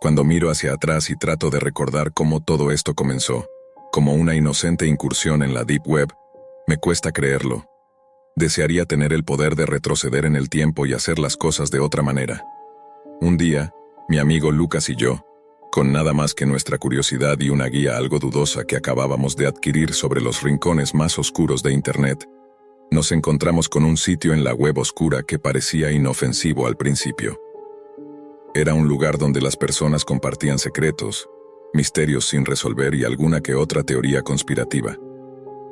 Cuando miro hacia atrás y trato de recordar cómo todo esto comenzó, como una inocente incursión en la Deep Web, me cuesta creerlo. Desearía tener el poder de retroceder en el tiempo y hacer las cosas de otra manera. Un día, mi amigo Lucas y yo, con nada más que nuestra curiosidad y una guía algo dudosa que acabábamos de adquirir sobre los rincones más oscuros de Internet, nos encontramos con un sitio en la web oscura que parecía inofensivo al principio. Era un lugar donde las personas compartían secretos, misterios sin resolver y alguna que otra teoría conspirativa.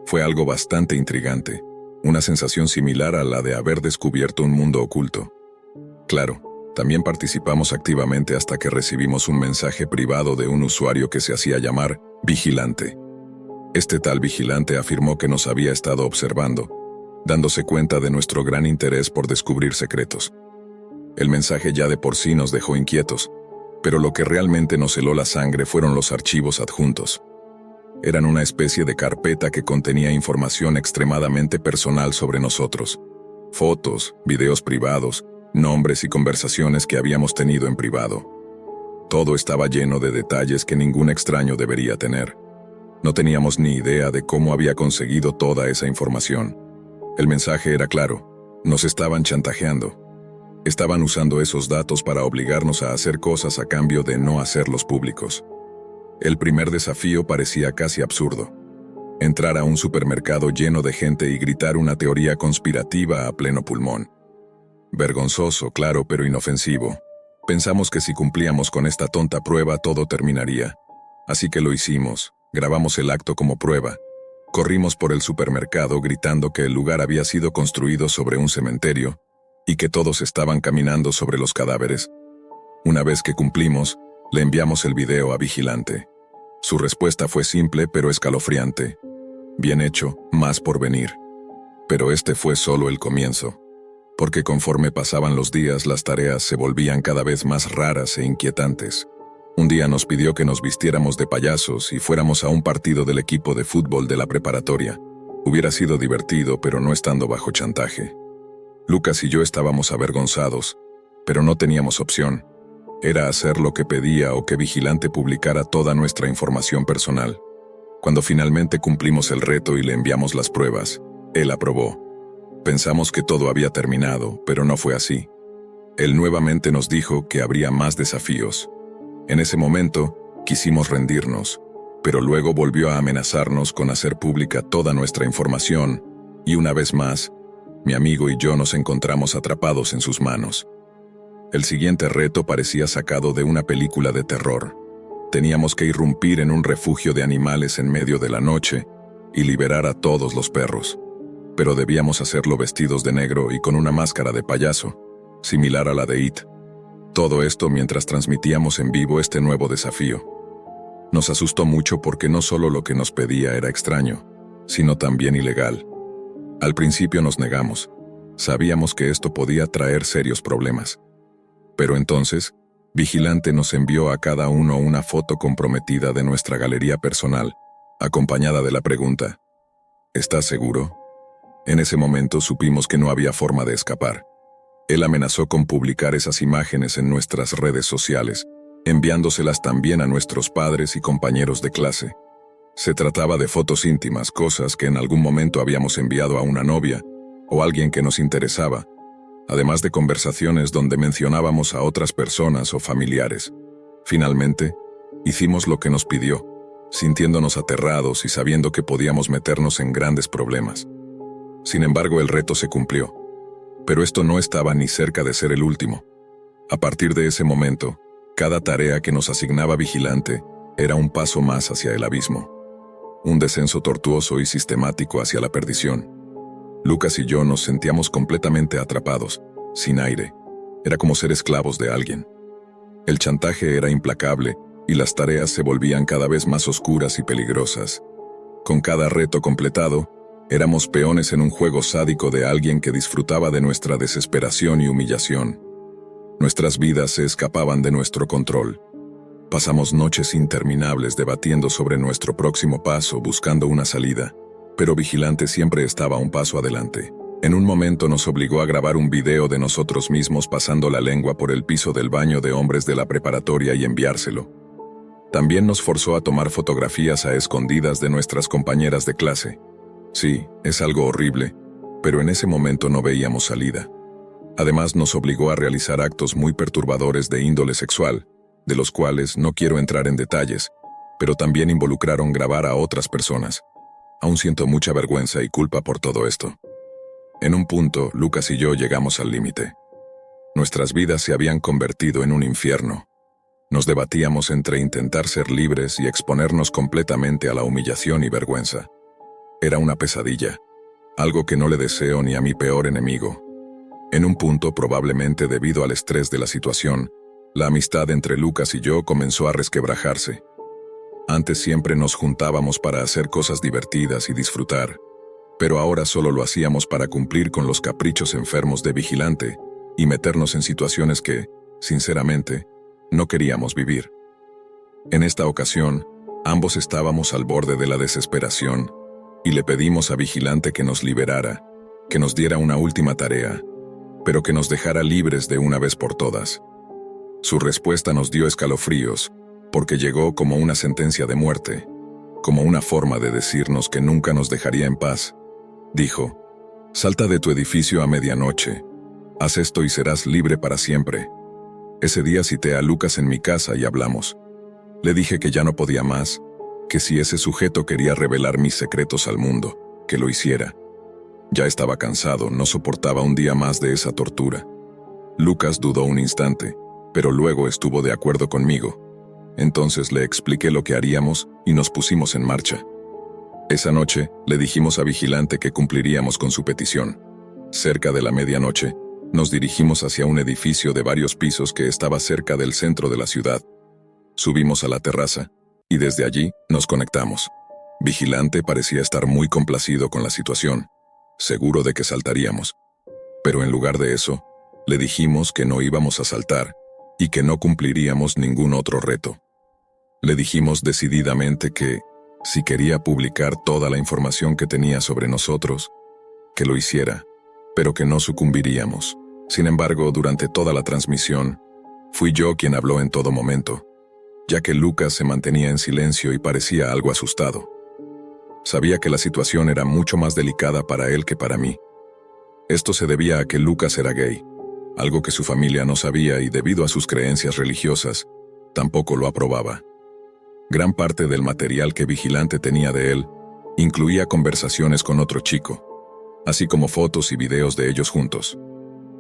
Fue algo bastante intrigante, una sensación similar a la de haber descubierto un mundo oculto. Claro, también participamos activamente hasta que recibimos un mensaje privado de un usuario que se hacía llamar Vigilante. Este tal Vigilante afirmó que nos había estado observando, dándose cuenta de nuestro gran interés por descubrir secretos. El mensaje ya de por sí nos dejó inquietos, pero lo que realmente nos heló la sangre fueron los archivos adjuntos. Eran una especie de carpeta que contenía información extremadamente personal sobre nosotros. Fotos, videos privados, nombres y conversaciones que habíamos tenido en privado. Todo estaba lleno de detalles que ningún extraño debería tener. No teníamos ni idea de cómo había conseguido toda esa información. El mensaje era claro: nos estaban chantajeando. Estaban usando esos datos para obligarnos a hacer cosas a cambio de no hacerlos públicos. El primer desafío parecía casi absurdo. Entrar a un supermercado lleno de gente y gritar una teoría conspirativa a pleno pulmón. Vergonzoso, claro, pero inofensivo. Pensamos que si cumplíamos con esta tonta prueba todo terminaría. Así que lo hicimos, grabamos el acto como prueba. Corrimos por el supermercado gritando que el lugar había sido construido sobre un cementerio, y que todos estaban caminando sobre los cadáveres. Una vez que cumplimos, le enviamos el video a Vigilante. Su respuesta fue simple pero escalofriante. Bien hecho, más por venir. Pero este fue solo el comienzo. Porque conforme pasaban los días, las tareas se volvían cada vez más raras e inquietantes. Un día nos pidió que nos vistiéramos de payasos y fuéramos a un partido del equipo de fútbol de la preparatoria. Hubiera sido divertido, pero no estando bajo chantaje. Lucas y yo estábamos avergonzados, pero no teníamos opción. Era hacer lo que pedía o que Vigilante publicara toda nuestra información personal. Cuando finalmente cumplimos el reto y le enviamos las pruebas, él aprobó. Pensamos que todo había terminado, pero no fue así. Él nuevamente nos dijo que habría más desafíos. En ese momento, quisimos rendirnos, pero luego volvió a amenazarnos con hacer pública toda nuestra información, y una vez más, mi amigo y yo nos encontramos atrapados en sus manos. El siguiente reto parecía sacado de una película de terror. Teníamos que irrumpir en un refugio de animales en medio de la noche y liberar a todos los perros. Pero debíamos hacerlo vestidos de negro y con una máscara de payaso, similar a la de It. Todo esto mientras transmitíamos en vivo este nuevo desafío. Nos asustó mucho porque no solo lo que nos pedía era extraño, sino también ilegal. Al principio nos negamos. Sabíamos que esto podía traer serios problemas. Pero entonces, Vigilante nos envió a cada uno una foto comprometida de nuestra galería personal, acompañada de la pregunta: ¿estás seguro? En ese momento supimos que no había forma de escapar. Él amenazó con publicar esas imágenes en nuestras redes sociales, enviándoselas también a nuestros padres y compañeros de clase. Se trataba de fotos íntimas, cosas que en algún momento habíamos enviado a una novia o alguien que nos interesaba, además de conversaciones donde mencionábamos a otras personas o familiares. Finalmente, hicimos lo que nos pidió, sintiéndonos aterrados y sabiendo que podíamos meternos en grandes problemas. Sin embargo, el reto se cumplió. Pero esto no estaba ni cerca de ser el último. A partir de ese momento, cada tarea que nos asignaba Vigilante era un paso más hacia el abismo. Un descenso tortuoso y sistemático hacia la perdición. Lucas y yo nos sentíamos completamente atrapados, sin aire. Era como ser esclavos de alguien. El chantaje era implacable y las tareas se volvían cada vez más oscuras y peligrosas. Con cada reto completado, éramos peones en un juego sádico de alguien que disfrutaba de nuestra desesperación y humillación. Nuestras vidas se escapaban de nuestro control. Pasamos noches interminables debatiendo sobre nuestro próximo paso, buscando una salida, pero Vigilante siempre estaba un paso adelante. En un momento nos obligó a grabar un video de nosotros mismos pasando la lengua por el piso del baño de hombres de la preparatoria y enviárselo. También nos forzó a tomar fotografías a escondidas de nuestras compañeras de clase. Sí, es algo horrible, pero en ese momento no veíamos salida. Además nos obligó a realizar actos muy perturbadores de índole sexual, de los cuales no quiero entrar en detalles, pero también involucraron grabar a otras personas. Aún siento mucha vergüenza y culpa por todo esto. En un punto, Lucas y yo llegamos al límite. Nuestras vidas se habían convertido en un infierno. Nos debatíamos entre intentar ser libres y exponernos completamente a la humillación y vergüenza. Era una pesadilla, algo que no le deseo ni a mi peor enemigo. En un punto, probablemente debido al estrés de la situación, la amistad entre Lucas y yo comenzó a resquebrajarse. Antes siempre nos juntábamos para hacer cosas divertidas y disfrutar, pero ahora solo lo hacíamos para cumplir con los caprichos enfermos de Vigilante y meternos en situaciones que, sinceramente, no queríamos vivir. En esta ocasión, ambos estábamos al borde de la desesperación y le pedimos a Vigilante que nos liberara, que nos diera una última tarea, pero que nos dejara libres de una vez por todas. Su respuesta nos dio escalofríos, porque llegó como una sentencia de muerte, como una forma de decirnos que nunca nos dejaría en paz. Dijo: «Salta de tu edificio a medianoche. Haz esto y serás libre para siempre». Ese día cité a Lucas en mi casa y hablamos. Le dije que ya no podía más, que si ese sujeto quería revelar mis secretos al mundo, que lo hiciera. Ya estaba cansado, no soportaba un día más de esa tortura. Lucas dudó un instante, pero luego estuvo de acuerdo conmigo. Entonces le expliqué lo que haríamos y nos pusimos en marcha. Esa noche, le dijimos a Vigilante que cumpliríamos con su petición. Cerca de la medianoche, nos dirigimos hacia un edificio de varios pisos que estaba cerca del centro de la ciudad. Subimos a la terraza, y desde allí nos conectamos. Vigilante parecía estar muy complacido con la situación, seguro de que saltaríamos. Pero en lugar de eso, le dijimos que no íbamos a saltar, y que no cumpliríamos ningún otro reto. Le dijimos decididamente que, si quería publicar toda la información que tenía sobre nosotros, que lo hiciera, pero que no sucumbiríamos. Sin embargo, durante toda la transmisión, fui yo quien habló en todo momento, ya que Lucas se mantenía en silencio y parecía algo asustado. Sabía que la situación era mucho más delicada para él que para mí. Esto se debía a que Lucas era gay, algo que su familia no sabía y debido a sus creencias religiosas, tampoco lo aprobaba. Gran parte del material que Vigilante tenía de él incluía conversaciones con otro chico, así como fotos y videos de ellos juntos.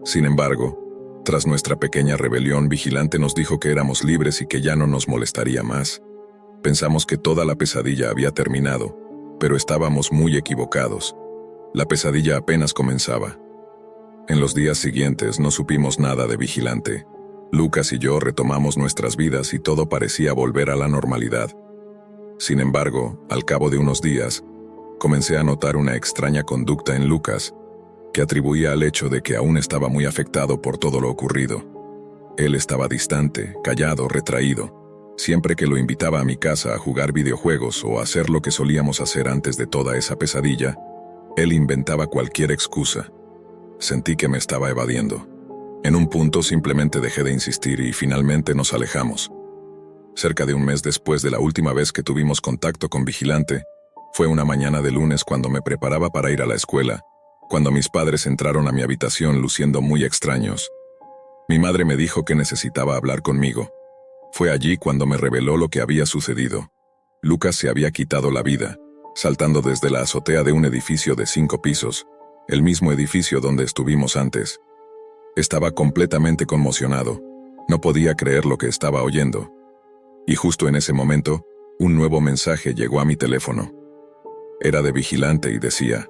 Sin embargo, tras nuestra pequeña rebelión, Vigilante nos dijo que éramos libres y que ya no nos molestaría más. Pensamos que toda la pesadilla había terminado, pero estábamos muy equivocados. La pesadilla apenas comenzaba. En los días siguientes no supimos nada de Vigilante. Lucas y yo retomamos nuestras vidas y todo parecía volver a la normalidad. Sin embargo, al cabo de unos días, comencé a notar una extraña conducta en Lucas, que atribuía al hecho de que aún estaba muy afectado por todo lo ocurrido. Él estaba distante, callado, retraído. Siempre que lo invitaba a mi casa a jugar videojuegos o a hacer lo que solíamos hacer antes de toda esa pesadilla, él inventaba cualquier excusa. Sentí que me estaba evadiendo. En un punto simplemente dejé de insistir y finalmente nos alejamos. Cerca de un mes después de la última vez que tuvimos contacto con Vigilante, fue una mañana de lunes cuando me preparaba para ir a la escuela, cuando mis padres entraron a mi habitación luciendo muy extraños. Mi madre me dijo que necesitaba hablar conmigo. Fue allí cuando me reveló lo que había sucedido. Lucas se había quitado la vida, saltando desde la azotea de un edificio de 5 pisos, el mismo edificio donde estuvimos antes. Estaba completamente conmocionado. No podía creer lo que estaba oyendo. Y justo en ese momento, un nuevo mensaje llegó a mi teléfono. Era de Vigilante y decía: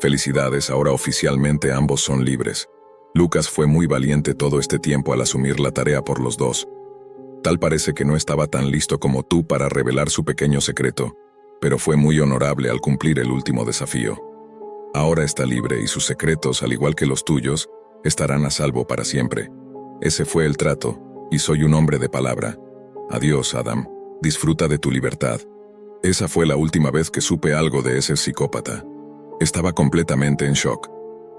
«Felicidades, ahora oficialmente ambos son libres». Lucas fue muy valiente todo este tiempo al asumir la tarea por los dos. Tal parece que no estaba tan listo como tú para revelar su pequeño secreto, pero fue muy honorable al cumplir el último desafío. Ahora está libre y sus secretos, al igual que los tuyos, estarán a salvo para siempre. Ese fue el trato, y soy un hombre de palabra. Adiós, Adam. Disfruta de tu libertad. Esa fue la última vez que supe algo de ese psicópata. Estaba completamente en shock.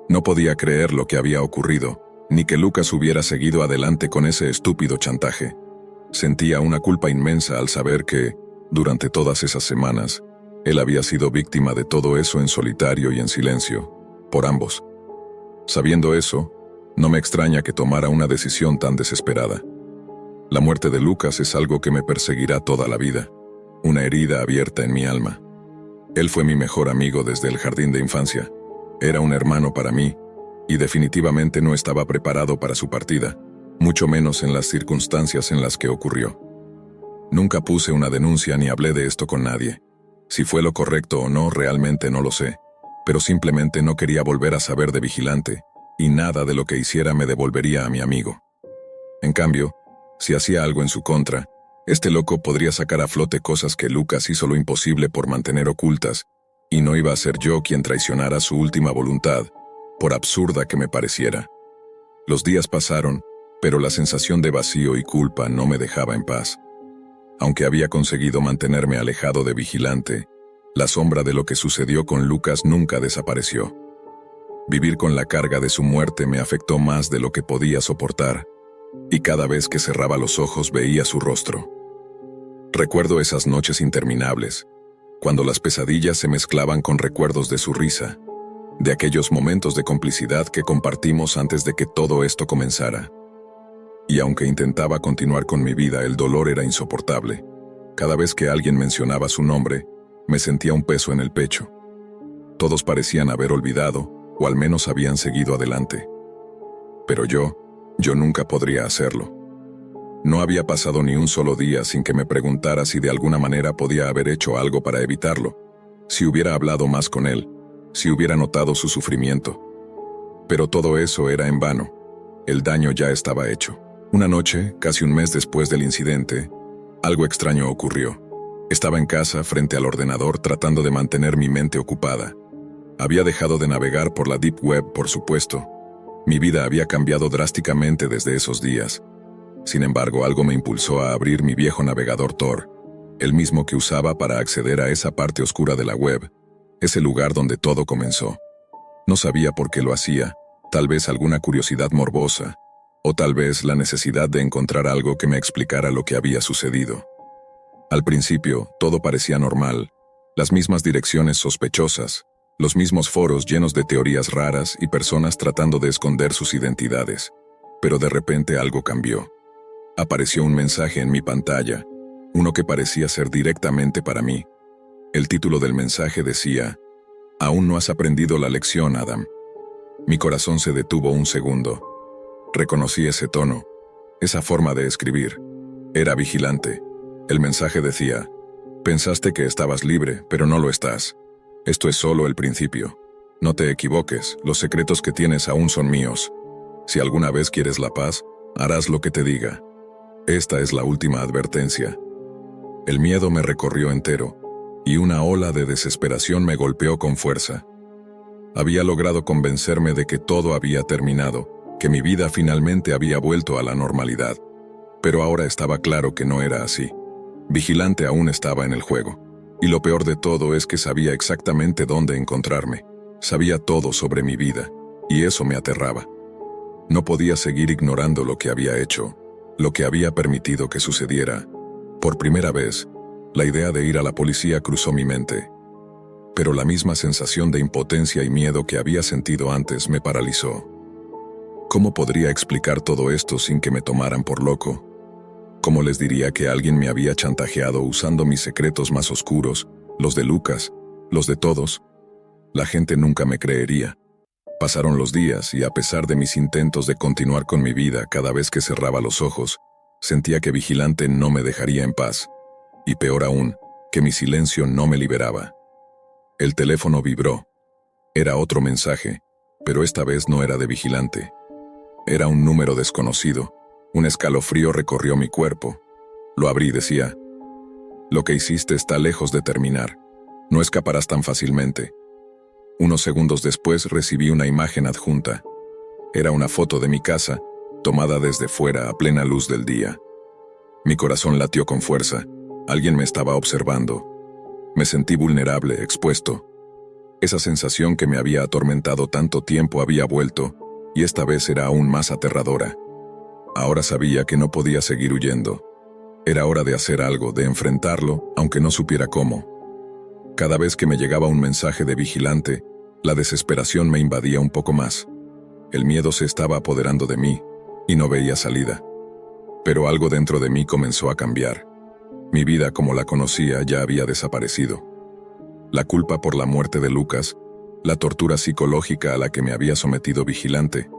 No podía creer lo que había ocurrido, ni que Lucas hubiera seguido adelante con ese estúpido chantaje. Sentía una culpa inmensa al saber que, durante todas esas semanas, él había sido víctima de todo eso en solitario y en silencio, por ambos. Sabiendo eso, no me extraña que tomara una decisión tan desesperada. La muerte de Lucas es algo que me perseguirá toda la vida, una herida abierta en mi alma. Él fue mi mejor amigo desde el jardín de infancia. Era un hermano para mí, y definitivamente no estaba preparado para su partida, mucho menos en las circunstancias en las que ocurrió. Nunca puse una denuncia ni hablé de esto con nadie. Si fue lo correcto o no, realmente no lo sé, pero simplemente no quería volver a saber de Vigilante, y nada de lo que hiciera me devolvería a mi amigo. En cambio, si hacía algo en su contra, este loco podría sacar a flote cosas que Lucas hizo lo imposible por mantener ocultas, y no iba a ser yo quien traicionara su última voluntad, por absurda que me pareciera. Los días pasaron, pero la sensación de vacío y culpa no me dejaba en paz. Aunque había conseguido mantenerme alejado de Vigilante, la sombra de lo que sucedió con Lucas nunca desapareció. Vivir con la carga de su muerte me afectó más de lo que podía soportar, y cada vez que cerraba los ojos veía su rostro. Recuerdo esas noches interminables, cuando las pesadillas se mezclaban con recuerdos de su risa, de aquellos momentos de complicidad que compartimos antes de que todo esto comenzara. Y aunque intentaba continuar con mi vida, el dolor era insoportable. Cada vez que alguien mencionaba su nombre, me sentía un peso en el pecho. Todos parecían haber olvidado, o al menos habían seguido adelante. Pero yo nunca podría hacerlo. No había pasado ni un solo día sin que me preguntara si de alguna manera podía haber hecho algo para evitarlo, si hubiera hablado más con él, si hubiera notado su sufrimiento. Pero todo eso era en vano. El daño ya estaba hecho. Una noche, casi un mes después del incidente, algo extraño ocurrió. Estaba en casa, frente al ordenador, tratando de mantener mi mente ocupada. Había dejado de navegar por la Deep Web, por supuesto. Mi vida había cambiado drásticamente desde esos días. Sin embargo, algo me impulsó a abrir mi viejo navegador Tor, el mismo que usaba para acceder a esa parte oscura de la web, ese lugar donde todo comenzó. No sabía por qué lo hacía, tal vez alguna curiosidad morbosa, o tal vez la necesidad de encontrar algo que me explicara lo que había sucedido. Al principio, todo parecía normal, las mismas direcciones sospechosas, los mismos foros llenos de teorías raras y personas tratando de esconder sus identidades. Pero de repente algo cambió. Apareció un mensaje en mi pantalla, uno que parecía ser directamente para mí. El título del mensaje decía: «Aún no has aprendido la lección, Adam». Mi corazón se detuvo un segundo. Reconocí ese tono, esa forma de escribir. Era Vigilante. El mensaje decía: «Pensaste que estabas libre, pero no lo estás. Esto es solo el principio. No te equivoques, los secretos que tienes aún son míos. Si alguna vez quieres la paz, harás lo que te diga. Esta es la última advertencia». El miedo me recorrió entero, y una ola de desesperación me golpeó con fuerza. Había logrado convencerme de que todo había terminado, que mi vida finalmente había vuelto a la normalidad. Pero ahora estaba claro que no era así. Vigilante aún estaba en el juego. Y lo peor de todo es que sabía exactamente dónde encontrarme. Sabía todo sobre mi vida, y eso me aterraba. No podía seguir ignorando lo que había hecho, lo que había permitido que sucediera. Por primera vez, la idea de ir a la policía cruzó mi mente. Pero la misma sensación de impotencia y miedo que había sentido antes me paralizó. ¿Cómo podría explicar todo esto sin que me tomaran por loco? ¿Cómo les diría que alguien me había chantajeado usando mis secretos más oscuros, los de Lucas, los de todos? La gente nunca me creería. Pasaron los días y a pesar de mis intentos de continuar con mi vida, cada vez que cerraba los ojos, sentía que Vigilante no me dejaría en paz. Y peor aún, que mi silencio no me liberaba. El teléfono vibró. Era otro mensaje, pero esta vez no era de Vigilante. Era un número desconocido. Un escalofrío recorrió mi cuerpo. Lo abrí y decía: «Lo que hiciste está lejos de terminar. No escaparás tan fácilmente». Unos segundos después recibí una imagen adjunta. Era una foto de mi casa, tomada desde fuera a plena luz del día. Mi corazón latió con fuerza. Alguien me estaba observando. Me sentí vulnerable, expuesto. Esa sensación que me había atormentado tanto tiempo había vuelto, y esta vez era aún más aterradora. Ahora sabía que no podía seguir huyendo. Era hora de hacer algo, de enfrentarlo, aunque no supiera cómo. Cada vez que me llegaba un mensaje de vigilante, la desesperación me invadía un poco más. El miedo se estaba apoderando de mí, y no veía salida. Pero algo dentro de mí comenzó a cambiar. Mi vida como la conocía ya había desaparecido. La culpa por la muerte de Lucas, la tortura psicológica a la que me había sometido vigilante,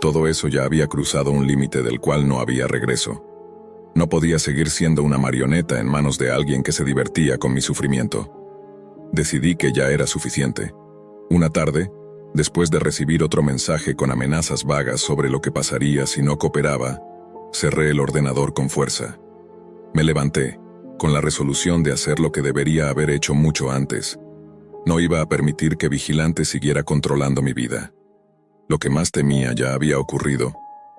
todo eso ya había cruzado un límite del cual no había regreso. No podía seguir siendo una marioneta en manos de alguien que se divertía con mi sufrimiento. Decidí que ya era suficiente. Una tarde, después de recibir otro mensaje con amenazas vagas sobre lo que pasaría si no cooperaba, cerré el ordenador con fuerza. Me levanté, con la resolución de hacer lo que debería haber hecho mucho antes. No iba a permitir que Vigilante siguiera controlando mi vida. Lo que más temía ya había ocurrido.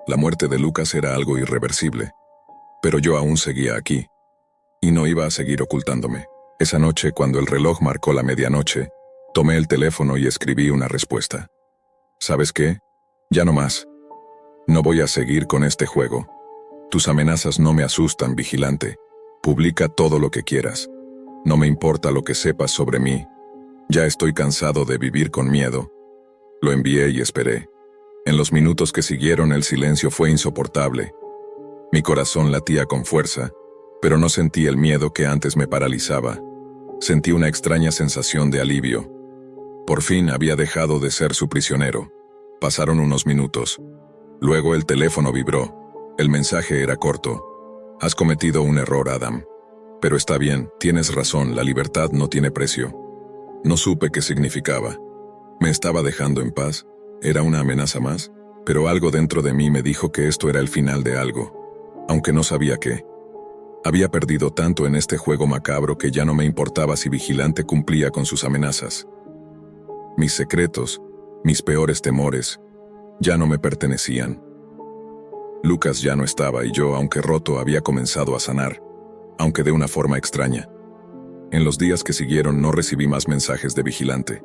La muerte de Lucas era algo irreversible. Pero yo aún seguía aquí. Y no iba a seguir ocultándome. Esa noche, cuando el reloj marcó la medianoche, tomé el teléfono y escribí una respuesta. ¿Sabes qué? Ya no más. No voy a seguir con este juego. Tus amenazas no me asustan, Vigilante. Publica todo lo que quieras. No me importa lo que sepas sobre mí. Ya estoy cansado de vivir con miedo. Lo envié y esperé. En los minutos que siguieron el silencio fue insoportable. Mi corazón latía con fuerza, pero no sentí el miedo que antes me paralizaba. Sentí una extraña sensación de alivio. Por fin había dejado de ser su prisionero. Pasaron unos minutos. Luego el teléfono vibró. El mensaje era corto. Has cometido un error, Adam. Pero está bien, tienes razón, la libertad no tiene precio. No supe qué significaba. ¿Me estaba dejando en paz? ¿Era una amenaza más? Pero algo dentro de mí me dijo que esto era el final de algo, aunque no sabía qué. Había perdido tanto en este juego macabro que ya no me importaba si Vigilante cumplía con sus amenazas. Mis secretos, mis peores temores, ya no me pertenecían. Lucas ya no estaba y yo, aunque roto, había comenzado a sanar, aunque de una forma extraña. En los días que siguieron no recibí más mensajes de Vigilante.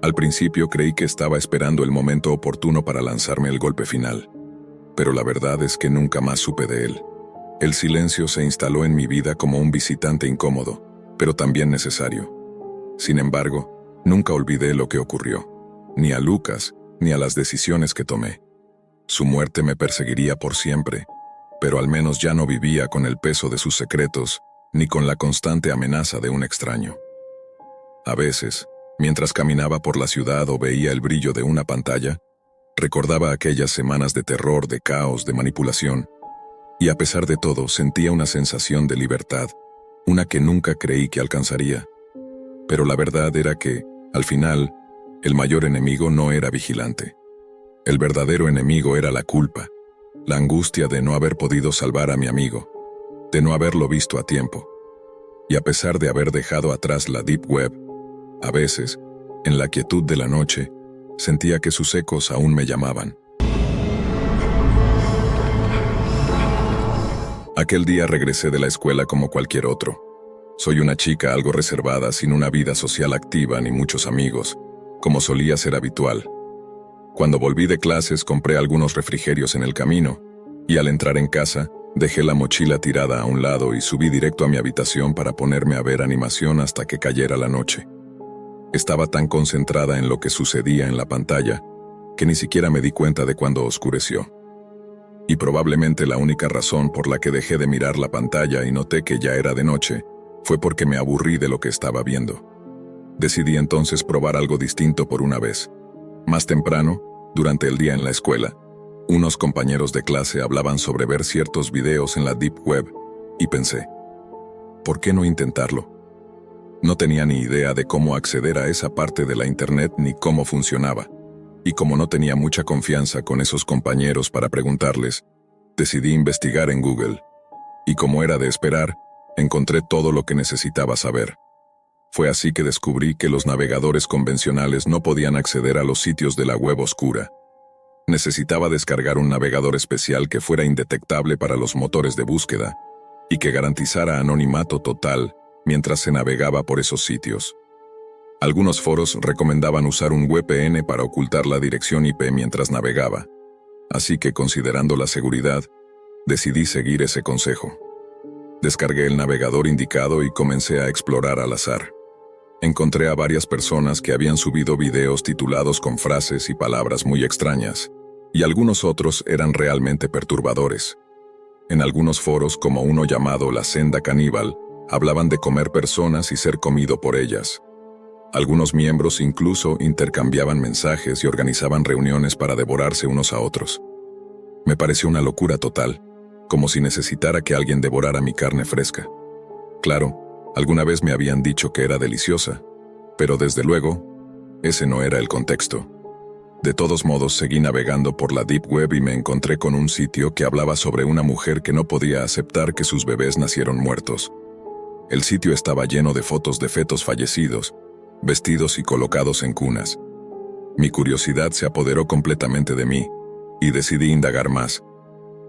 Al principio creí que estaba esperando el momento oportuno para lanzarme el golpe final. Pero la verdad es que nunca más supe de él. El silencio se instaló en mi vida como un visitante incómodo, pero también necesario. Sin embargo, nunca olvidé lo que ocurrió, ni a Lucas, ni a las decisiones que tomé. Su muerte me perseguiría por siempre, pero al menos ya no vivía con el peso de sus secretos, ni con la constante amenaza de un extraño. A veces, mientras caminaba por la ciudad o veía el brillo de una pantalla, recordaba aquellas semanas de terror, de caos, de manipulación, y a pesar de todo sentía una sensación de libertad, una que nunca creí que alcanzaría. Pero la verdad era que, al final, el mayor enemigo no era Vigilante. El verdadero enemigo era la culpa, la angustia de no haber podido salvar a mi amigo, de no haberlo visto a tiempo. Y a pesar de haber dejado atrás la Deep Web, a veces, en la quietud de la noche, sentía que sus ecos aún me llamaban. Aquel día regresé de la escuela como cualquier otro. Soy una chica algo reservada, sin una vida social activa ni muchos amigos, como solía ser habitual. Cuando volví de clases compré algunos refrigerios en el camino, y al entrar en casa, dejé la mochila tirada a un lado y subí directo a mi habitación para ponerme a ver animación hasta que cayera la noche. Estaba tan concentrada en lo que sucedía en la pantalla, que ni siquiera me di cuenta de cuando oscureció. Y probablemente la única razón por la que dejé de mirar la pantalla y noté que ya era de noche, fue porque me aburrí de lo que estaba viendo. Decidí entonces probar algo distinto por una vez. Más temprano, durante el día en la escuela, unos compañeros de clase hablaban sobre ver ciertos videos en la Deep Web, y pensé, ¿por qué no intentarlo? No tenía ni idea de cómo acceder a esa parte de la internet ni cómo funcionaba, y como no tenía mucha confianza con esos compañeros para preguntarles, decidí investigar en Google, y como era de esperar, encontré todo lo que necesitaba saber. Fue así que descubrí que los navegadores convencionales no podían acceder a los sitios de la web oscura. Necesitaba descargar un navegador especial que fuera indetectable para los motores de búsqueda, y que garantizara anonimato total mientras se navegaba por esos sitios. Algunos foros recomendaban usar un VPN para ocultar la dirección IP mientras navegaba, así que considerando la seguridad, decidí seguir ese consejo. Descargué el navegador indicado y comencé a explorar al azar. Encontré a varias personas que habían subido videos titulados con frases y palabras muy extrañas, y algunos otros eran realmente perturbadores. En algunos foros, como uno llamado La Senda Caníbal, hablaban de comer personas y ser comido por ellas. Algunos miembros incluso intercambiaban mensajes y organizaban reuniones para devorarse unos a otros. Me pareció una locura total, como si necesitara que alguien devorara mi carne fresca. Claro, alguna vez me habían dicho que era deliciosa, pero desde luego, ese no era el contexto. De todos modos, seguí navegando por la Deep Web y me encontré con un sitio que hablaba sobre una mujer que no podía aceptar que sus bebés nacieron muertos. El sitio estaba lleno de fotos de fetos fallecidos, vestidos y colocados en cunas. Mi curiosidad se apoderó completamente de mí, y decidí indagar más.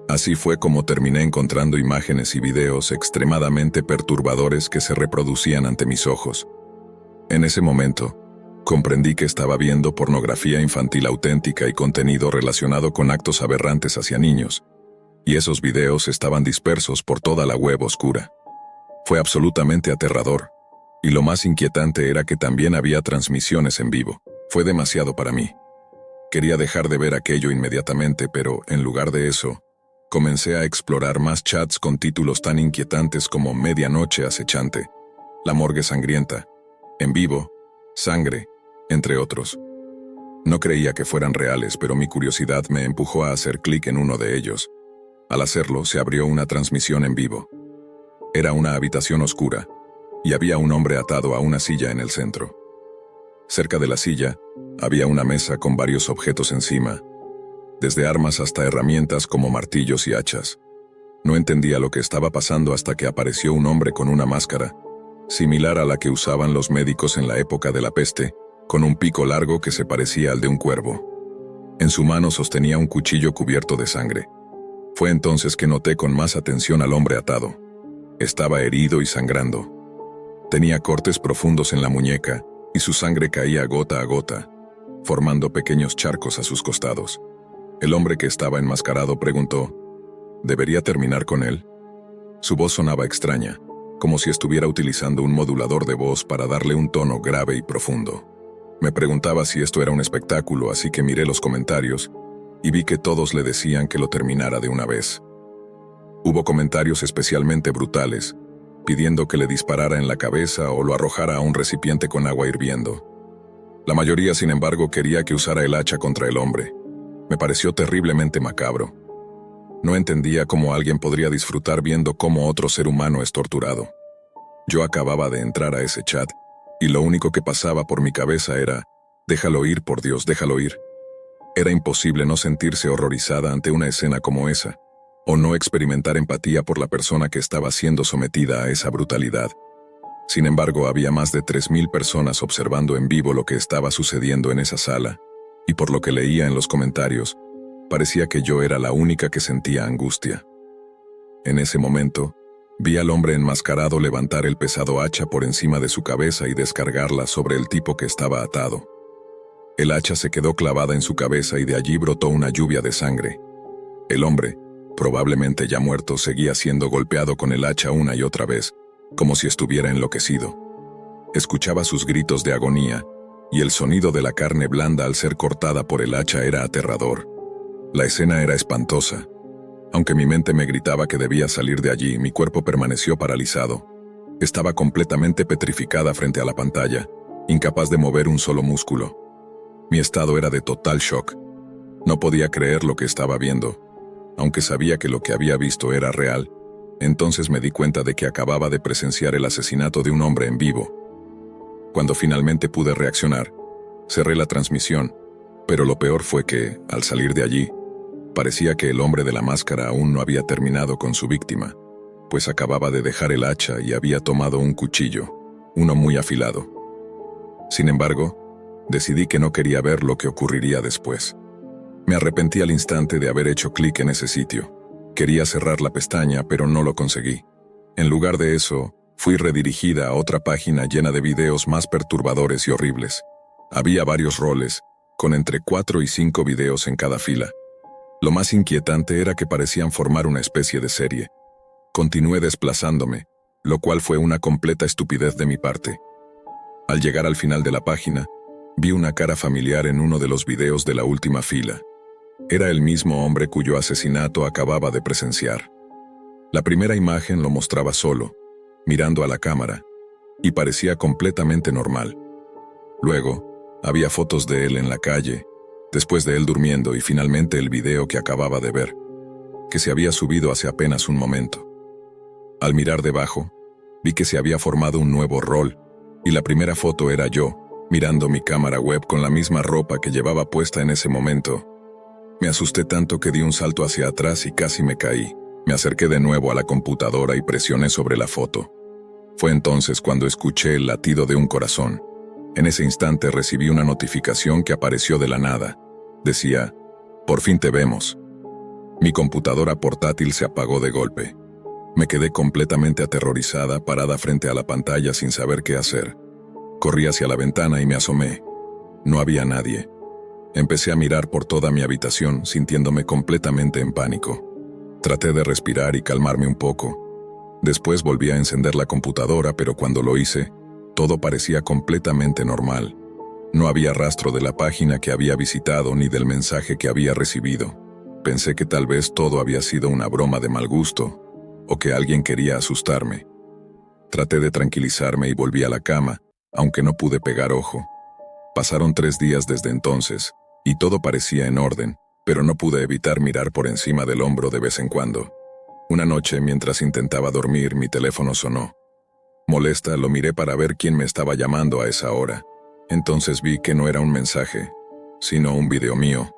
Así fue como terminé encontrando imágenes y videos extremadamente perturbadores que se reproducían ante mis ojos. En ese momento, comprendí que estaba viendo pornografía infantil auténtica y contenido relacionado con actos aberrantes hacia niños, y esos videos estaban dispersos por toda la web oscura. Fue absolutamente aterrador, y lo más inquietante era que también había transmisiones en vivo. Fue demasiado para mí. Quería dejar de ver aquello inmediatamente, pero, en lugar de eso, comencé a explorar más chats con títulos tan inquietantes como Medianoche acechante, La morgue sangrienta, En vivo, Sangre, entre otros. No creía que fueran reales, pero mi curiosidad me empujó a hacer clic en uno de ellos. Al hacerlo, se abrió una transmisión en vivo. Era una habitación oscura, y había un hombre atado a una silla en el centro. Cerca de la silla, había una mesa con varios objetos encima, desde armas hasta herramientas como martillos y hachas. No entendía lo que estaba pasando hasta que apareció un hombre con una máscara, similar a la que usaban los médicos en la época de la peste, con un pico largo que se parecía al de un cuervo. En su mano sostenía un cuchillo cubierto de sangre. Fue entonces que noté con más atención al hombre atado. Estaba herido y sangrando. Tenía cortes profundos en la muñeca, y su sangre caía gota a gota, formando pequeños charcos a sus costados. El hombre que estaba enmascarado preguntó, ¿debería terminar con él? Su voz sonaba extraña, como si estuviera utilizando un modulador de voz para darle un tono grave y profundo. Me preguntaba si esto era un espectáculo, así que miré los comentarios y vi que todos le decían que lo terminara de una vez. Hubo comentarios especialmente brutales, pidiendo que le disparara en la cabeza o lo arrojara a un recipiente con agua hirviendo. La mayoría, sin embargo, quería que usara el hacha contra el hombre. Me pareció terriblemente macabro. No entendía cómo alguien podría disfrutar viendo cómo otro ser humano es torturado. Yo acababa de entrar a ese chat, y lo único que pasaba por mi cabeza era, déjalo ir, por Dios, déjalo ir. Era imposible no sentirse horrorizada ante una escena como esa, o no experimentar empatía por la persona que estaba siendo sometida a esa brutalidad. Sin embargo, había más de 3,000 personas observando en vivo lo que estaba sucediendo en esa sala, y por lo que leía en los comentarios, parecía que yo era la única que sentía angustia. En ese momento, vi al hombre enmascarado levantar el pesado hacha por encima de su cabeza y descargarla sobre el tipo que estaba atado. El hacha se quedó clavada en su cabeza y de allí brotó una lluvia de sangre. El hombre, probablemente ya muerto, seguía siendo golpeado con el hacha una y otra vez, como si estuviera enloquecido. Escuchaba sus gritos de agonía, y el sonido de la carne blanda al ser cortada por el hacha era aterrador. La escena era espantosa. Aunque mi mente me gritaba que debía salir de allí, mi cuerpo permaneció paralizado. Estaba completamente petrificada frente a la pantalla, incapaz de mover un solo músculo. Mi estado era de total shock. No podía creer lo que estaba viendo. Aunque sabía que lo que había visto era real, entonces me di cuenta de que acababa de presenciar el asesinato de un hombre en vivo. Cuando finalmente pude reaccionar, cerré la transmisión, pero lo peor fue que, al salir de allí, parecía que el hombre de la máscara aún no había terminado con su víctima, pues acababa de dejar el hacha y había tomado un cuchillo, uno muy afilado. Sin embargo, decidí que no quería ver lo que ocurriría después. Me arrepentí al instante de haber hecho clic en ese sitio. Quería cerrar la pestaña, pero no lo conseguí. En lugar de eso, Fui redirigida a otra página llena de videos más perturbadores y horribles. Había varios roles, con entre 4 y 5 videos en cada fila. Lo más inquietante era que parecían formar una especie de serie. Continué desplazándome, lo cual fue una completa estupidez de mi parte. Al llegar al final de la página, vi una cara familiar en uno de los videos de la última fila. Era el mismo hombre cuyo asesinato acababa de presenciar. La primera imagen lo mostraba solo, mirando a la cámara, y parecía completamente normal. Luego, había fotos de él en la calle, después de él durmiendo y finalmente el video que acababa de ver, que se había subido hace apenas un momento. Al mirar debajo, vi que se había formado un nuevo rol, y la primera foto era yo, mirando mi cámara web con la misma ropa que llevaba puesta en ese momento. Me asusté tanto que di un salto hacia atrás y casi me caí. Me acerqué de nuevo a la computadora y presioné sobre la foto. Fue entonces cuando escuché el latido de un corazón. En ese instante recibí una notificación que apareció de la nada. Decía, «Por fin te vemos». Mi computadora portátil se apagó de golpe. Me quedé completamente aterrorizada, parada frente a la pantalla sin saber qué hacer. Corrí hacia la ventana y me asomé. No había nadie. Empecé a mirar por toda mi habitación, sintiéndome completamente en pánico. Traté de respirar y calmarme un poco. Después volví a encender la computadora, pero cuando lo hice, todo parecía completamente normal. No había rastro de la página que había visitado ni del mensaje que había recibido. Pensé que tal vez todo había sido una broma de mal gusto, o que alguien quería asustarme. Traté de tranquilizarme y volví a la cama, aunque no pude pegar ojo. Pasaron 3 días desde entonces, y todo parecía en orden, pero no pude evitar mirar por encima del hombro de vez en cuando. Una noche, mientras intentaba dormir, mi teléfono sonó. Molesta, lo miré para ver quién me estaba llamando a esa hora. Entonces vi que no era un mensaje, sino un video mío,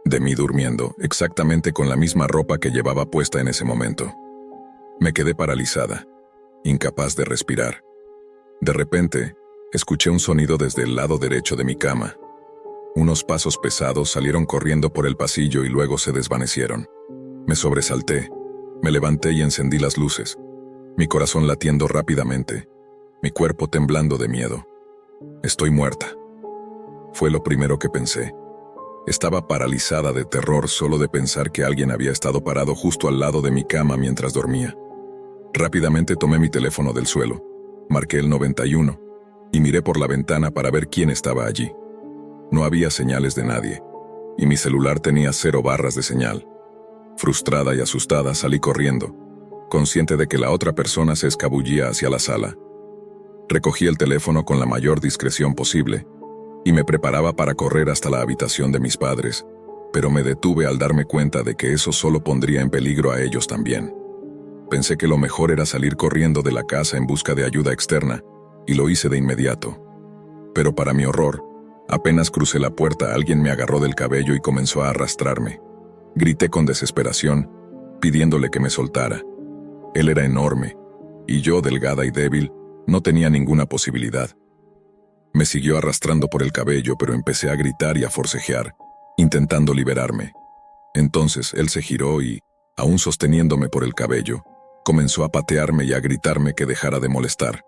de mí durmiendo, exactamente con la misma ropa que llevaba puesta en ese momento. Me quedé paralizada, incapaz de respirar. De repente, escuché un sonido desde el lado derecho de mi cama. Unos pasos pesados salieron corriendo por el pasillo y luego se desvanecieron. Me sobresalté, me levanté y encendí las luces, mi corazón latiendo rápidamente, mi cuerpo temblando de miedo. Estoy muerta. Fue lo primero que pensé. Estaba paralizada de terror solo de pensar que alguien había estado parado justo al lado de mi cama mientras dormía. Rápidamente tomé mi teléfono del suelo, marqué el 91 y miré por la ventana para ver quién estaba allí. No había señales de nadie, y mi celular tenía 0 barras de señal. Frustrada y asustada salí corriendo, consciente de que la otra persona se escabullía hacia la sala. Recogí el teléfono con la mayor discreción posible, y me preparaba para correr hasta la habitación de mis padres, pero me detuve al darme cuenta de que eso solo pondría en peligro a ellos también. Pensé que lo mejor era salir corriendo de la casa en busca de ayuda externa, y lo hice de inmediato. Pero para mi horror, apenas crucé la puerta, alguien me agarró del cabello y comenzó a arrastrarme. Grité con desesperación, pidiéndole que me soltara. Él era enorme, y yo, delgada y débil, no tenía ninguna posibilidad. Me siguió arrastrando por el cabello, pero empecé a gritar y a forcejear, intentando liberarme. Entonces él se giró y, aún sosteniéndome por el cabello, comenzó a patearme y a gritarme que dejara de molestar.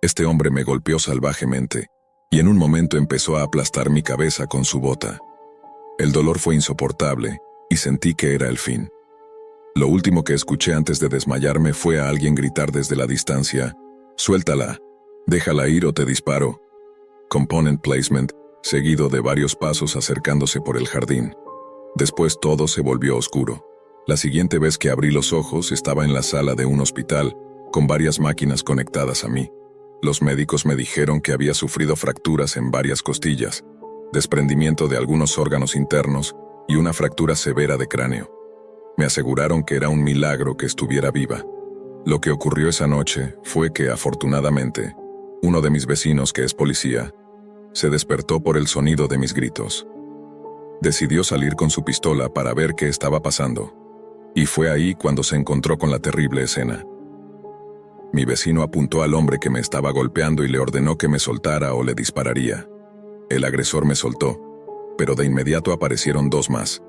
Este hombre me golpeó salvajemente, y en un momento empezó a aplastar mi cabeza con su bota. El dolor fue insoportable, y sentí que era el fin. Lo último que escuché antes de desmayarme fue a alguien gritar desde la distancia, «Suéltala, déjala ir o te disparo». Component placement, seguido de varios pasos acercándose por el jardín. Después todo se volvió oscuro. La siguiente vez que abrí los ojos estaba en la sala de un hospital, con varias máquinas conectadas a mí. Los médicos me dijeron que había sufrido fracturas en varias costillas, desprendimiento de algunos órganos internos y una fractura severa de cráneo. Me aseguraron que era un milagro que estuviera viva. Lo que ocurrió esa noche fue que, afortunadamente, uno de mis vecinos, que es policía, se despertó por el sonido de mis gritos. Decidió salir con su pistola para ver qué estaba pasando, y fue ahí cuando se encontró con la terrible escena. Mi vecino apuntó al hombre que me estaba golpeando y le ordenó que me soltara o le dispararía. El agresor me soltó, pero de inmediato aparecieron 2 más.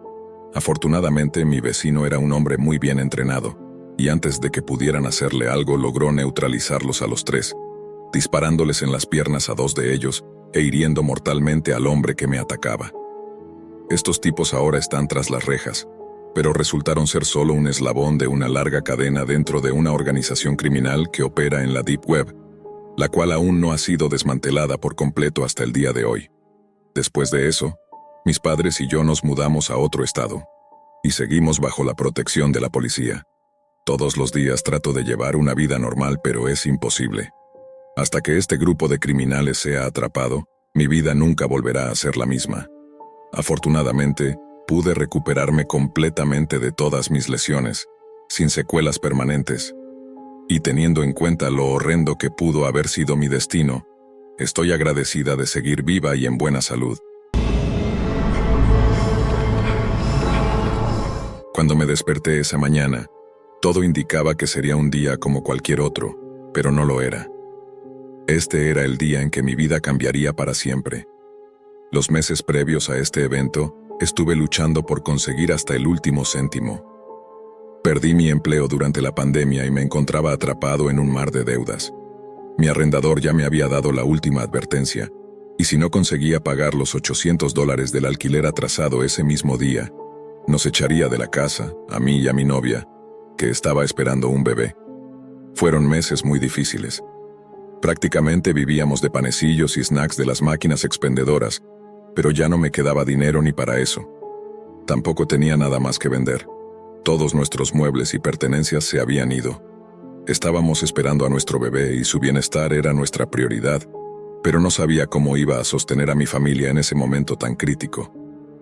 Afortunadamente, mi vecino era un hombre muy bien entrenado, y antes de que pudieran hacerle algo logró neutralizarlos a los tres, disparándoles en las piernas a 2 de ellos e hiriendo mortalmente al hombre que me atacaba. Estos tipos ahora están tras las rejas, pero resultaron ser solo un eslabón de una larga cadena dentro de una organización criminal que opera en la Deep Web, la cual aún no ha sido desmantelada por completo hasta el día de hoy. Después de eso, mis padres y yo nos mudamos a otro estado, y seguimos bajo la protección de la policía. Todos los días trato de llevar una vida normal, pero es imposible. Hasta que este grupo de criminales sea atrapado, mi vida nunca volverá a ser la misma. Afortunadamente, pude recuperarme completamente de todas mis lesiones, sin secuelas permanentes. Y teniendo en cuenta lo horrendo que pudo haber sido mi destino, estoy agradecida de seguir viva y en buena salud. Cuando me desperté esa mañana, todo indicaba que sería un día como cualquier otro, pero no lo era. Este era el día en que mi vida cambiaría para siempre. Los meses previos a este evento, estuve luchando por conseguir hasta el último céntimo. Perdí mi empleo durante la pandemia y me encontraba atrapado en un mar de deudas. Mi arrendador ya me había dado la última advertencia, y si no conseguía pagar los $800 del alquiler atrasado ese mismo día, nos echaría de la casa, a mí y a mi novia, que estaba esperando un bebé. Fueron meses muy difíciles. Prácticamente vivíamos de panecillos y snacks de las máquinas expendedoras, pero ya no me quedaba dinero ni para eso. Tampoco tenía nada más que vender. Todos nuestros muebles y pertenencias se habían ido. Estábamos esperando a nuestro bebé y su bienestar era nuestra prioridad, pero no sabía cómo iba a sostener a mi familia en ese momento tan crítico.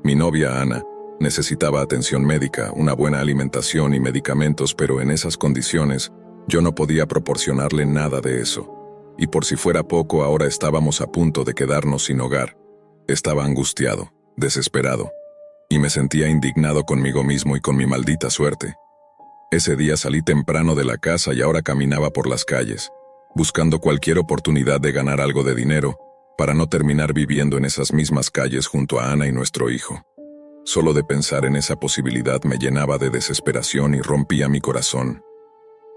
Mi novia, Ana, necesitaba atención médica, una buena alimentación y medicamentos, pero en esas condiciones yo no podía proporcionarle nada de eso. Y por si fuera poco, ahora estábamos a punto de quedarnos sin hogar. Estaba angustiado, desesperado, y me sentía indignado conmigo mismo y con mi maldita suerte. Ese día salí temprano de la casa y ahora caminaba por las calles, buscando cualquier oportunidad de ganar algo de dinero, para no terminar viviendo en esas mismas calles junto a Ana y nuestro hijo. Solo de pensar en esa posibilidad me llenaba de desesperación y rompía mi corazón.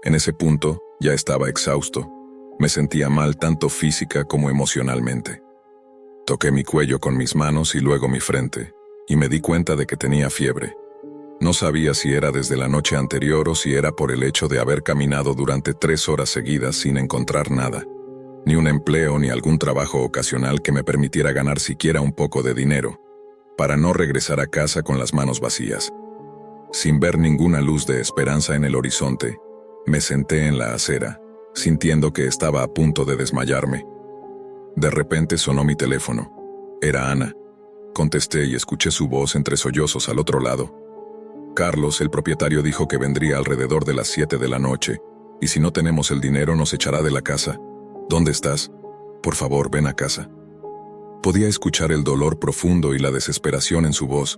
En ese punto, ya estaba exhausto. Me sentía mal tanto física como emocionalmente. Toqué mi cuello con mis manos y luego mi frente, y me di cuenta de que tenía fiebre. No sabía si era desde la noche anterior o si era por el hecho de haber caminado durante 3 horas seguidas sin encontrar nada. Ni un empleo ni algún trabajo ocasional que me permitiera ganar siquiera un poco de dinero, para no regresar a casa con las manos vacías. Sin ver ninguna luz de esperanza en el horizonte, me senté en la acera, sintiendo que estaba a punto de desmayarme. De repente sonó mi teléfono. Era Ana. Contesté y escuché su voz entre sollozos al otro lado. Carlos, el propietario, dijo que vendría alrededor de las 7 de la noche, y si no tenemos el dinero nos echará de la casa. ¿Dónde estás? Por favor, ven a casa. Podía escuchar el dolor profundo y la desesperación en su voz,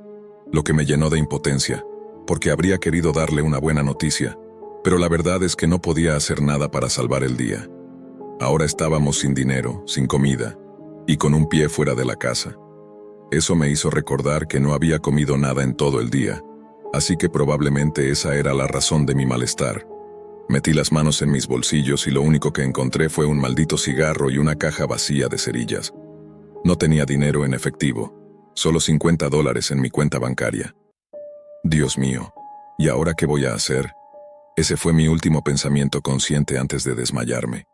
lo que me llenó de impotencia, porque habría querido darle una buena noticia, pero la verdad es que no podía hacer nada para salvar el día. Ahora estábamos sin dinero, sin comida, y con un pie fuera de la casa. Eso me hizo recordar que no había comido nada en todo el día, así que probablemente esa era la razón de mi malestar. Metí las manos en mis bolsillos y lo único que encontré fue un maldito cigarro y una caja vacía de cerillas. No tenía dinero en efectivo, solo $50 en mi cuenta bancaria. Dios mío, ¿y ahora qué voy a hacer? Ese fue mi último pensamiento consciente antes de desmayarme.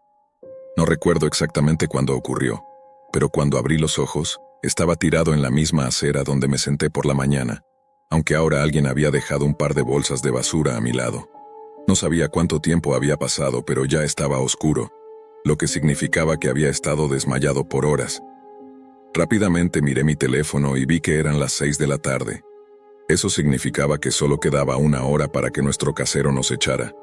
No recuerdo exactamente cuándo ocurrió, pero cuando abrí los ojos, estaba tirado en la misma acera donde me senté por la mañana, aunque ahora alguien había dejado un par de bolsas de basura a mi lado. No sabía cuánto tiempo había pasado, pero ya estaba oscuro, lo que significaba que había estado desmayado por horas. Rápidamente miré mi teléfono y vi que eran las 6 de la tarde. Eso significaba que solo quedaba 1 hora para que nuestro casero nos echara.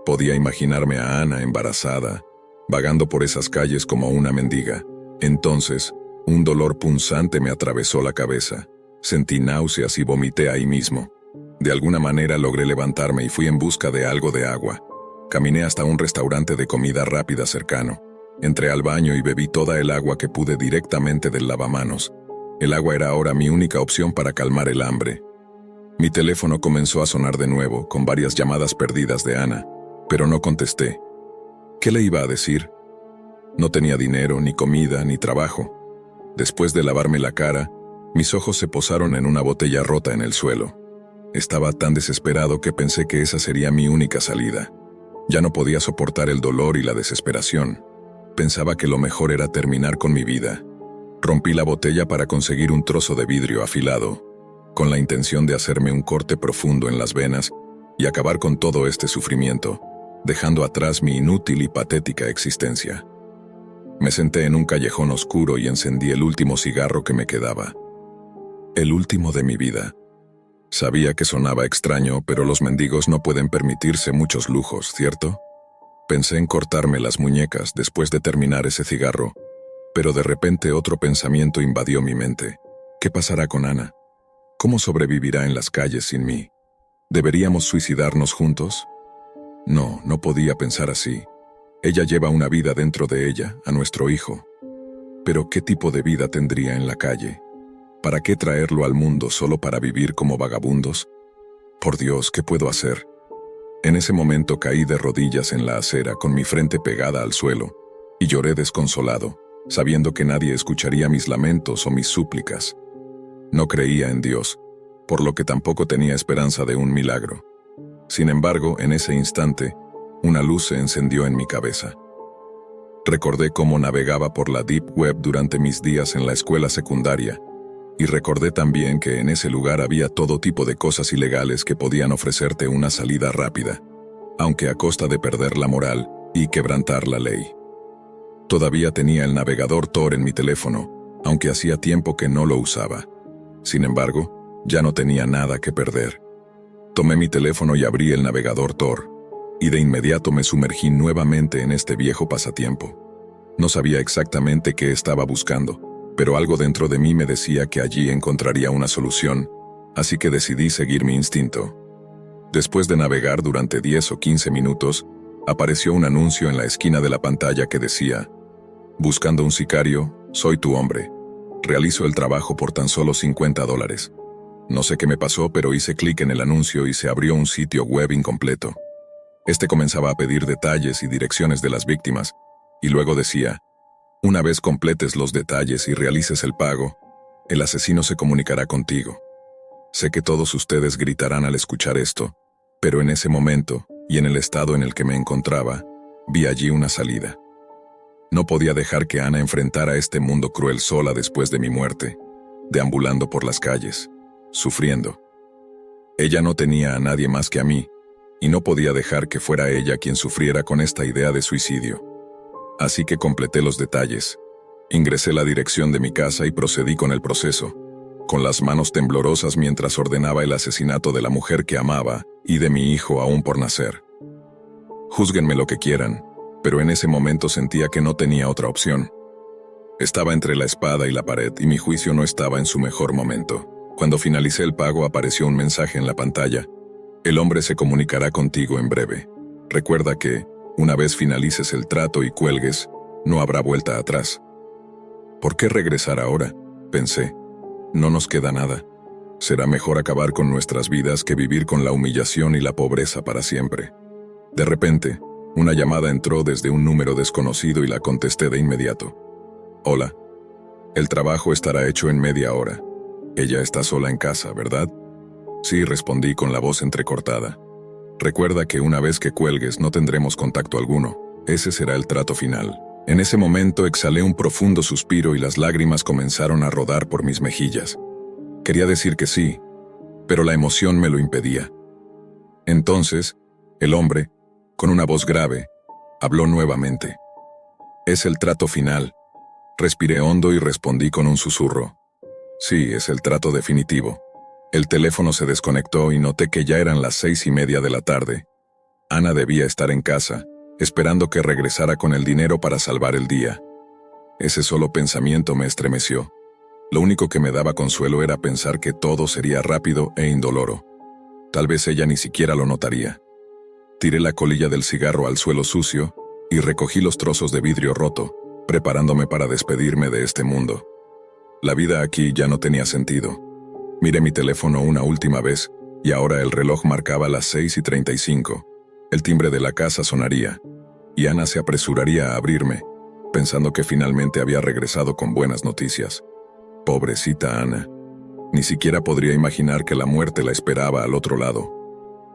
Podía imaginarme a Ana embarazada, vagando por esas calles como una mendiga. Entonces, un dolor punzante me atravesó la cabeza. Sentí náuseas y vomité ahí mismo. De alguna manera logré levantarme y fui en busca de algo de agua. Caminé hasta un restaurante de comida rápida cercano. Entré al baño y bebí toda el agua que pude directamente del lavamanos. El agua era ahora mi única opción para calmar el hambre. Mi teléfono comenzó a sonar de nuevo, con varias llamadas perdidas de Ana, pero no contesté. ¿Qué le iba a decir? No tenía dinero, ni comida, ni trabajo. Después de lavarme la cara, mis ojos se posaron en una botella rota en el suelo. Estaba tan desesperado que pensé que esa sería mi única salida. Ya no podía soportar el dolor y la desesperación. Pensaba que lo mejor era terminar con mi vida. Rompí la botella para conseguir un trozo de vidrio afilado, con la intención de hacerme un corte profundo en las venas y acabar con todo este sufrimiento, dejando atrás mi inútil y patética existencia. Me senté en un callejón oscuro y encendí el último cigarro que me quedaba. El último de mi vida. Sabía que sonaba extraño, pero los mendigos no pueden permitirse muchos lujos, ¿cierto? Pensé en cortarme las muñecas después de terminar ese cigarro, pero de repente otro pensamiento invadió mi mente. ¿Qué pasará con Ana? ¿Cómo sobrevivirá en las calles sin mí? ¿Deberíamos suicidarnos juntos? No, no podía pensar así. Ella lleva una vida dentro de ella, a nuestro hijo. Pero ¿qué tipo de vida tendría en la calle? ¿Para qué traerlo al mundo solo para vivir como vagabundos? Por Dios, ¿qué puedo hacer? En ese momento caí de rodillas en la acera con mi frente pegada al suelo y lloré desconsolado, sabiendo que nadie escucharía mis lamentos o mis súplicas. No creía en Dios, por lo que tampoco tenía esperanza de un milagro. Sin embargo, en ese instante, una luz se encendió en mi cabeza. Recordé cómo navegaba por la Deep Web durante mis días en la escuela secundaria, y recordé también que en ese lugar había todo tipo de cosas ilegales que podían ofrecerte una salida rápida, aunque a costa de perder la moral y quebrantar la ley. Todavía tenía el navegador Tor en mi teléfono, aunque hacía tiempo que no lo usaba. Sin embargo, ya no tenía nada que perder. Tomé mi teléfono y abrí el navegador Tor, y de inmediato me sumergí nuevamente en este viejo pasatiempo. No sabía exactamente qué estaba buscando, pero algo dentro de mí me decía que allí encontraría una solución, así que decidí seguir mi instinto. Después de navegar durante 10 o 15 minutos, apareció un anuncio en la esquina de la pantalla que decía: «Buscando un sicario, soy tu hombre. Realizo el trabajo por tan solo $50». No sé qué me pasó, pero hice clic en el anuncio y se abrió un sitio web incompleto. Este comenzaba a pedir detalles y direcciones de las víctimas, y luego decía: «Una vez completes los detalles y realices el pago, el asesino se comunicará contigo». Sé que todos ustedes gritarán al escuchar esto, pero en ese momento, y en el estado en el que me encontraba, vi allí una salida. No podía dejar que Ana enfrentara este mundo cruel sola después de mi muerte, deambulando por las calles, sufriendo. Ella no tenía a nadie más que a mí, y no podía dejar que fuera ella quien sufriera con esta idea de suicidio. Así que completé los detalles, ingresé la dirección de mi casa y procedí con el proceso, con las manos temblorosas mientras ordenaba el asesinato de la mujer que amaba y de mi hijo aún por nacer. Júzguenme lo que quieran, pero en ese momento sentía que no tenía otra opción. Estaba entre la espada y la pared y mi juicio no estaba en su mejor momento. Cuando finalicé el pago apareció un mensaje en la pantalla: «El hombre se comunicará contigo en breve. Recuerda que, una vez finalices el trato y cuelgues, no habrá vuelta atrás». ¿Por qué regresar ahora?, pensé. No nos queda nada. Será mejor acabar con nuestras vidas que vivir con la humillación y la pobreza para siempre. De repente, una llamada entró desde un número desconocido y la contesté de inmediato. «Hola. El trabajo estará hecho en media hora. Ella está sola en casa, ¿verdad?» «Sí», respondí con la voz entrecortada. «Recuerda que una vez que cuelgues no tendremos contacto alguno. Ese será el trato final». En ese momento exhalé un profundo suspiro y las lágrimas comenzaron a rodar por mis mejillas. Quería decir que sí, pero la emoción me lo impedía. Entonces, el hombre, con una voz grave, habló nuevamente. «Es el trato final». Respiré hondo y respondí con un susurro. «Sí, es el trato definitivo». El teléfono se desconectó y noté que ya eran las 6:30 de la tarde. Ana debía estar en casa, esperando que regresara con el dinero para salvar el día. Ese solo pensamiento me estremeció. Lo único que me daba consuelo era pensar que todo sería rápido e indoloro. Tal vez ella ni siquiera lo notaría. Tiré la colilla del cigarro al suelo sucio y recogí los trozos de vidrio roto, preparándome para despedirme de este mundo. La vida aquí ya no tenía sentido. Miré mi teléfono una última vez y ahora el reloj marcaba las 6:35. El timbre de la casa sonaría, y Ana se apresuraría a abrirme, pensando que finalmente había regresado con buenas noticias. Pobrecita Ana. Ni siquiera podría imaginar que la muerte la esperaba al otro lado.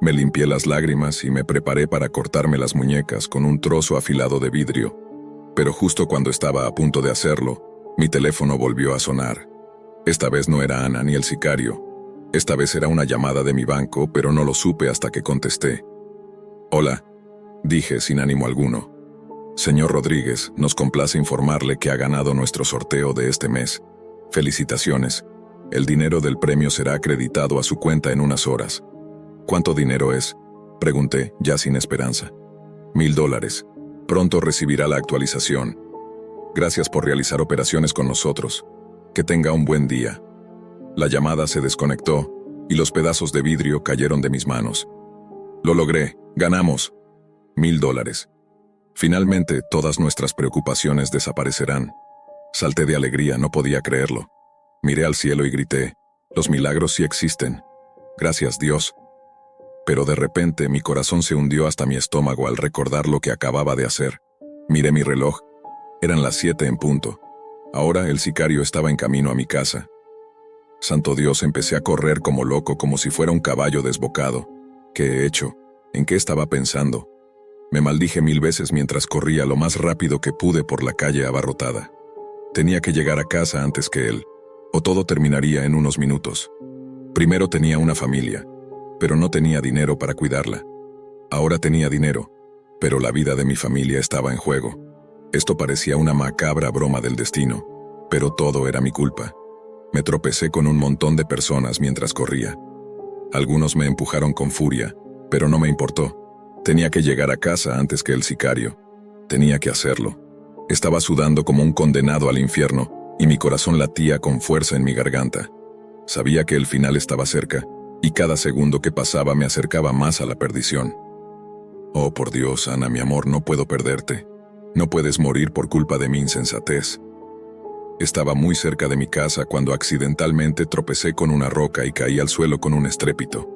Me limpié las lágrimas y me preparé para cortarme las muñecas con un trozo afilado de vidrio. Pero justo cuando estaba a punto de hacerlo, mi teléfono volvió a sonar. Esta vez no era Ana ni el sicario. Esta vez era una llamada de mi banco, pero no lo supe hasta que contesté. «Hola», dije sin ánimo alguno. «Señor Rodríguez, nos complace informarle que ha ganado nuestro sorteo de este mes. Felicitaciones. El dinero del premio será acreditado a su cuenta en unas horas». «¿Cuánto dinero es?», pregunté, ya sin esperanza. $1000. Pronto recibirá la actualización. Gracias por realizar operaciones con nosotros. Que tenga un buen día». La llamada se desconectó y los pedazos de vidrio cayeron de mis manos. «Lo logré. Ganamos. $1000. Finalmente, todas nuestras preocupaciones desaparecerán». Salté de alegría, no podía creerlo. Miré al cielo y grité, «Los milagros sí existen. Gracias, Dios». Pero de repente mi corazón se hundió hasta mi estómago al recordar lo que acababa de hacer. Miré mi reloj. Eran las 7 en punto. Ahora el sicario estaba en camino a mi casa. Santo Dios, empecé a correr como loco, como si fuera un caballo desbocado. ¿Qué he hecho? ¿En qué estaba pensando? Me maldije 1000 veces mientras corría lo más rápido que pude por la calle abarrotada. Tenía que llegar a casa antes que él, o todo terminaría en unos minutos. Primero tenía una familia, pero no tenía dinero para cuidarla. Ahora tenía dinero, pero la vida de mi familia estaba en juego. Esto parecía una macabra broma del destino, pero todo era mi culpa. Me tropecé con un montón de personas mientras corría. Algunos me empujaron con furia, pero no me importó. Tenía que llegar a casa antes que el sicario. Tenía que hacerlo. Estaba sudando como un condenado al infierno, y mi corazón latía con fuerza en mi garganta. Sabía que el final estaba cerca, y cada segundo que pasaba me acercaba más a la perdición. Oh, por Dios, Ana, mi amor, no puedo perderte. No puedes morir por culpa de mi insensatez. Estaba muy cerca de mi casa cuando accidentalmente tropecé con una roca y caí al suelo con un estrépito.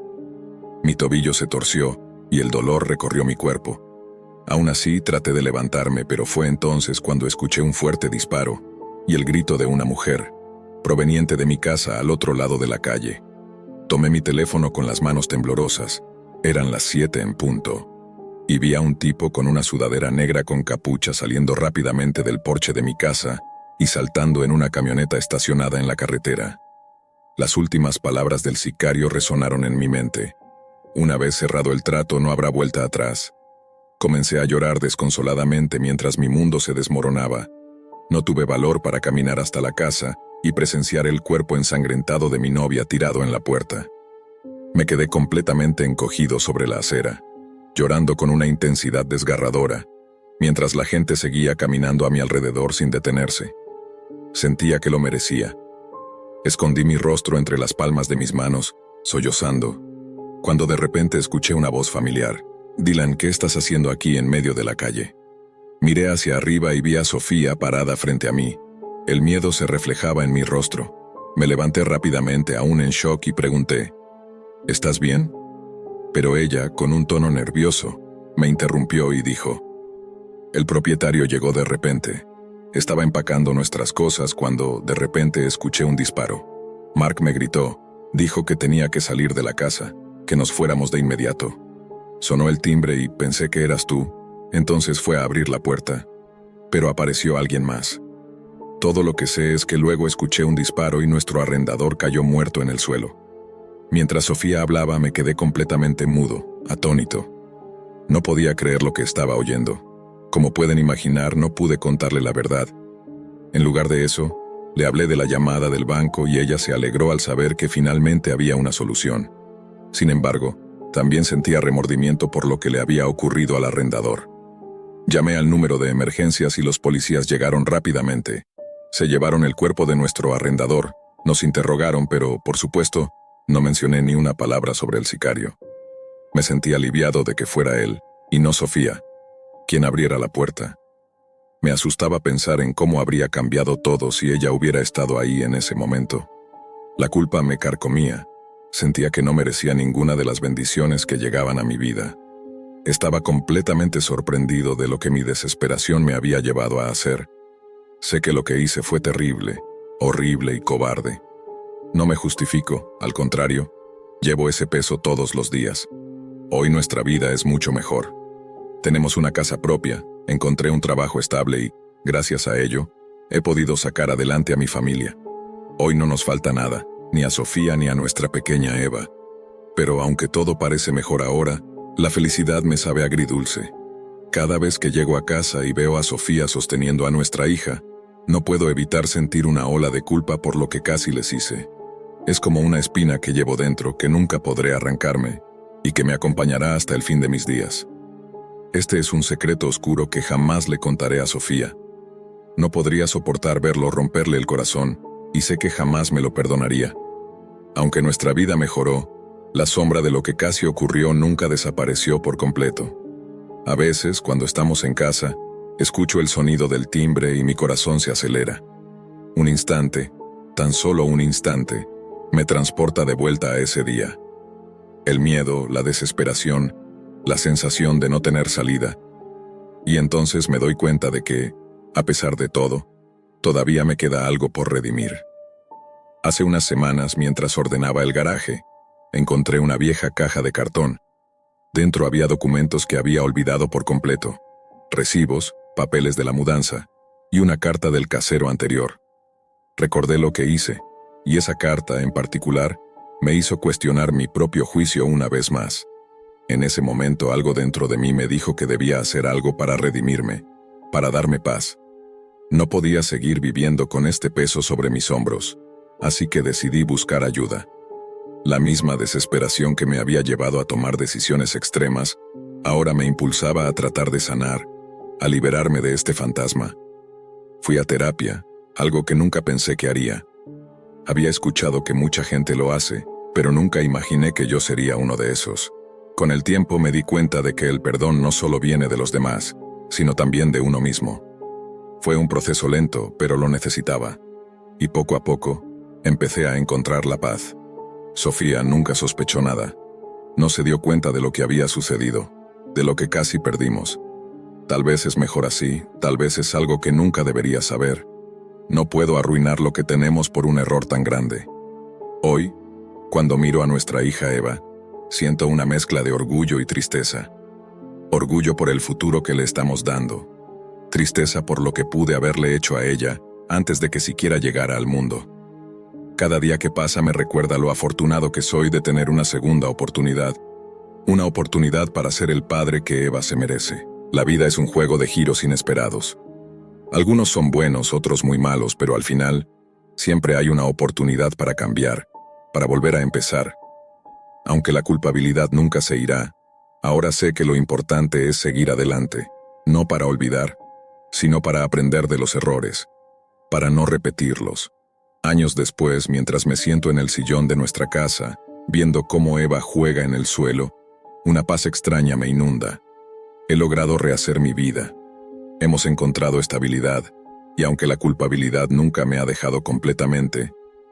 Mi tobillo se torció y el dolor recorrió mi cuerpo. Aún así, traté de levantarme, pero fue entonces cuando escuché un fuerte disparo y el grito de una mujer, proveniente de mi casa al otro lado de la calle. Tomé mi teléfono con las manos temblorosas. Eran las 7 en punto. Y vi a un tipo con una sudadera negra con capucha saliendo rápidamente del porche de mi casa y saltando en una camioneta estacionada en la carretera. Las últimas palabras del sicario resonaron en mi mente. Una vez cerrado el trato, no habrá vuelta atrás. Comencé a llorar desconsoladamente mientras mi mundo se desmoronaba. No tuve valor para caminar hasta la casa y presenciar el cuerpo ensangrentado de mi novia tirado en la puerta. Me quedé completamente encogido sobre la acera, llorando con una intensidad desgarradora, mientras la gente seguía caminando a mi alrededor sin detenerse. Sentía que lo merecía. Escondí mi rostro entre las palmas de mis manos, sollozando, cuando de repente escuché una voz familiar. «Dylan, ¿qué estás haciendo aquí en medio de la calle?» Miré hacia arriba y vi a Sofía parada frente a mí. El miedo se reflejaba en mi rostro. Me levanté rápidamente, aún en shock, y pregunté, «¿Estás bien?». Pero ella, con un tono nervioso, me interrumpió y dijo, «El propietario llegó de repente. Estaba empacando nuestras cosas cuando, de repente, escuché un disparo. Mark me gritó, dijo que tenía que salir de la casa, que nos fuéramos de inmediato. Sonó el timbre y pensé que eras tú, entonces fue a abrir la puerta. Pero apareció alguien más. Todo lo que sé es que luego escuché un disparo y nuestro arrendador cayó muerto en el suelo». Mientras Sofía hablaba, me quedé completamente mudo, atónito. No podía creer lo que estaba oyendo. Como pueden imaginar, no pude contarle la verdad. En lugar de eso, le hablé de la llamada del banco y ella se alegró al saber que finalmente había una solución. Sin embargo, también sentía remordimiento por lo que le había ocurrido al arrendador. Llamé al número de emergencias y los policías llegaron rápidamente. Se llevaron el cuerpo de nuestro arrendador, nos interrogaron, pero, por supuesto, no mencioné ni una palabra sobre el sicario. Me sentí aliviado de que fuera él, y no Sofía, quien abriera la puerta. Me asustaba pensar en cómo habría cambiado todo si ella hubiera estado ahí en ese momento. La culpa me carcomía, Sentía que no merecía ninguna de las bendiciones que llegaban a mi vida. Estaba completamente sorprendido de lo que mi desesperación me había llevado a hacer. Sé que lo que hice fue terrible, horrible y cobarde. No me justifico, al contrario, llevo ese peso todos los días. Hoy nuestra vida es mucho mejor. Tenemos una casa propia, encontré un trabajo estable y, gracias a ello, he podido sacar adelante a mi familia. Hoy no nos falta nada, ni a Sofía ni a nuestra pequeña Eva. Pero aunque todo parece mejor ahora, la felicidad me sabe agridulce. Cada vez que llego a casa y veo a Sofía sosteniendo a nuestra hija, no puedo evitar sentir una ola de culpa por lo que casi les hice. Es como una espina que llevo dentro que nunca podré arrancarme y que me acompañará hasta el fin de mis días. Este es un secreto oscuro que jamás le contaré a Sofía. No podría soportar verlo romperle el corazón y sé que jamás me lo perdonaría. Aunque nuestra vida mejoró, la sombra de lo que casi ocurrió nunca desapareció por completo. A veces, cuando estamos en casa, escucho el sonido del timbre y mi corazón se acelera. Un instante, tan solo un instante, me transporta de vuelta a ese día. El miedo, la desesperación, la sensación de no tener salida. Y entonces me doy cuenta de que, a pesar de todo, todavía me queda algo por redimir. Hace unas semanas, mientras ordenaba el garaje, encontré una vieja caja de cartón. Dentro había documentos que había olvidado por completo, recibos, papeles de la mudanza y una carta del casero anterior. Recordé lo que hice, y esa carta, en particular, me hizo cuestionar mi propio juicio una vez más. En ese momento algo dentro de mí me dijo que debía hacer algo para redimirme, para darme paz. No podía seguir viviendo con este peso sobre mis hombros, así que decidí buscar ayuda. La misma desesperación que me había llevado a tomar decisiones extremas, ahora me impulsaba a tratar de sanar, a liberarme de este fantasma. Fui a terapia, algo que nunca pensé que haría. Había escuchado que mucha gente lo hace, pero nunca imaginé que yo sería uno de esos. Con el tiempo me di cuenta de que el perdón no solo viene de los demás, sino también de uno mismo. Fue un proceso lento, pero lo necesitaba. Y poco a poco, empecé a encontrar la paz. Sofía nunca sospechó nada. No se dio cuenta de lo que había sucedido, de lo que casi perdimos. Tal vez es mejor así, tal vez es algo que nunca debería saber. No puedo arruinar lo que tenemos por un error tan grande. Hoy, cuando miro a nuestra hija Eva, siento una mezcla de orgullo y tristeza. Orgullo por el futuro que le estamos dando. Tristeza por lo que pude haberle hecho a ella antes de que siquiera llegara al mundo. Cada día que pasa me recuerda lo afortunado que soy de tener una segunda oportunidad. Una oportunidad para ser el padre que Eva se merece. La vida es un juego de giros inesperados. Algunos son buenos, otros muy malos, pero al final, siempre hay una oportunidad para cambiar, para volver a empezar. Aunque la culpabilidad nunca se irá, ahora sé que lo importante es seguir adelante, no para olvidar, sino para aprender de los errores, para no repetirlos. Años después, mientras me siento en el sillón de nuestra casa, viendo cómo Eva juega en el suelo, una paz extraña me inunda. He logrado rehacer mi vida. Hemos encontrado estabilidad, y aunque la culpabilidad nunca me ha dejado completamente,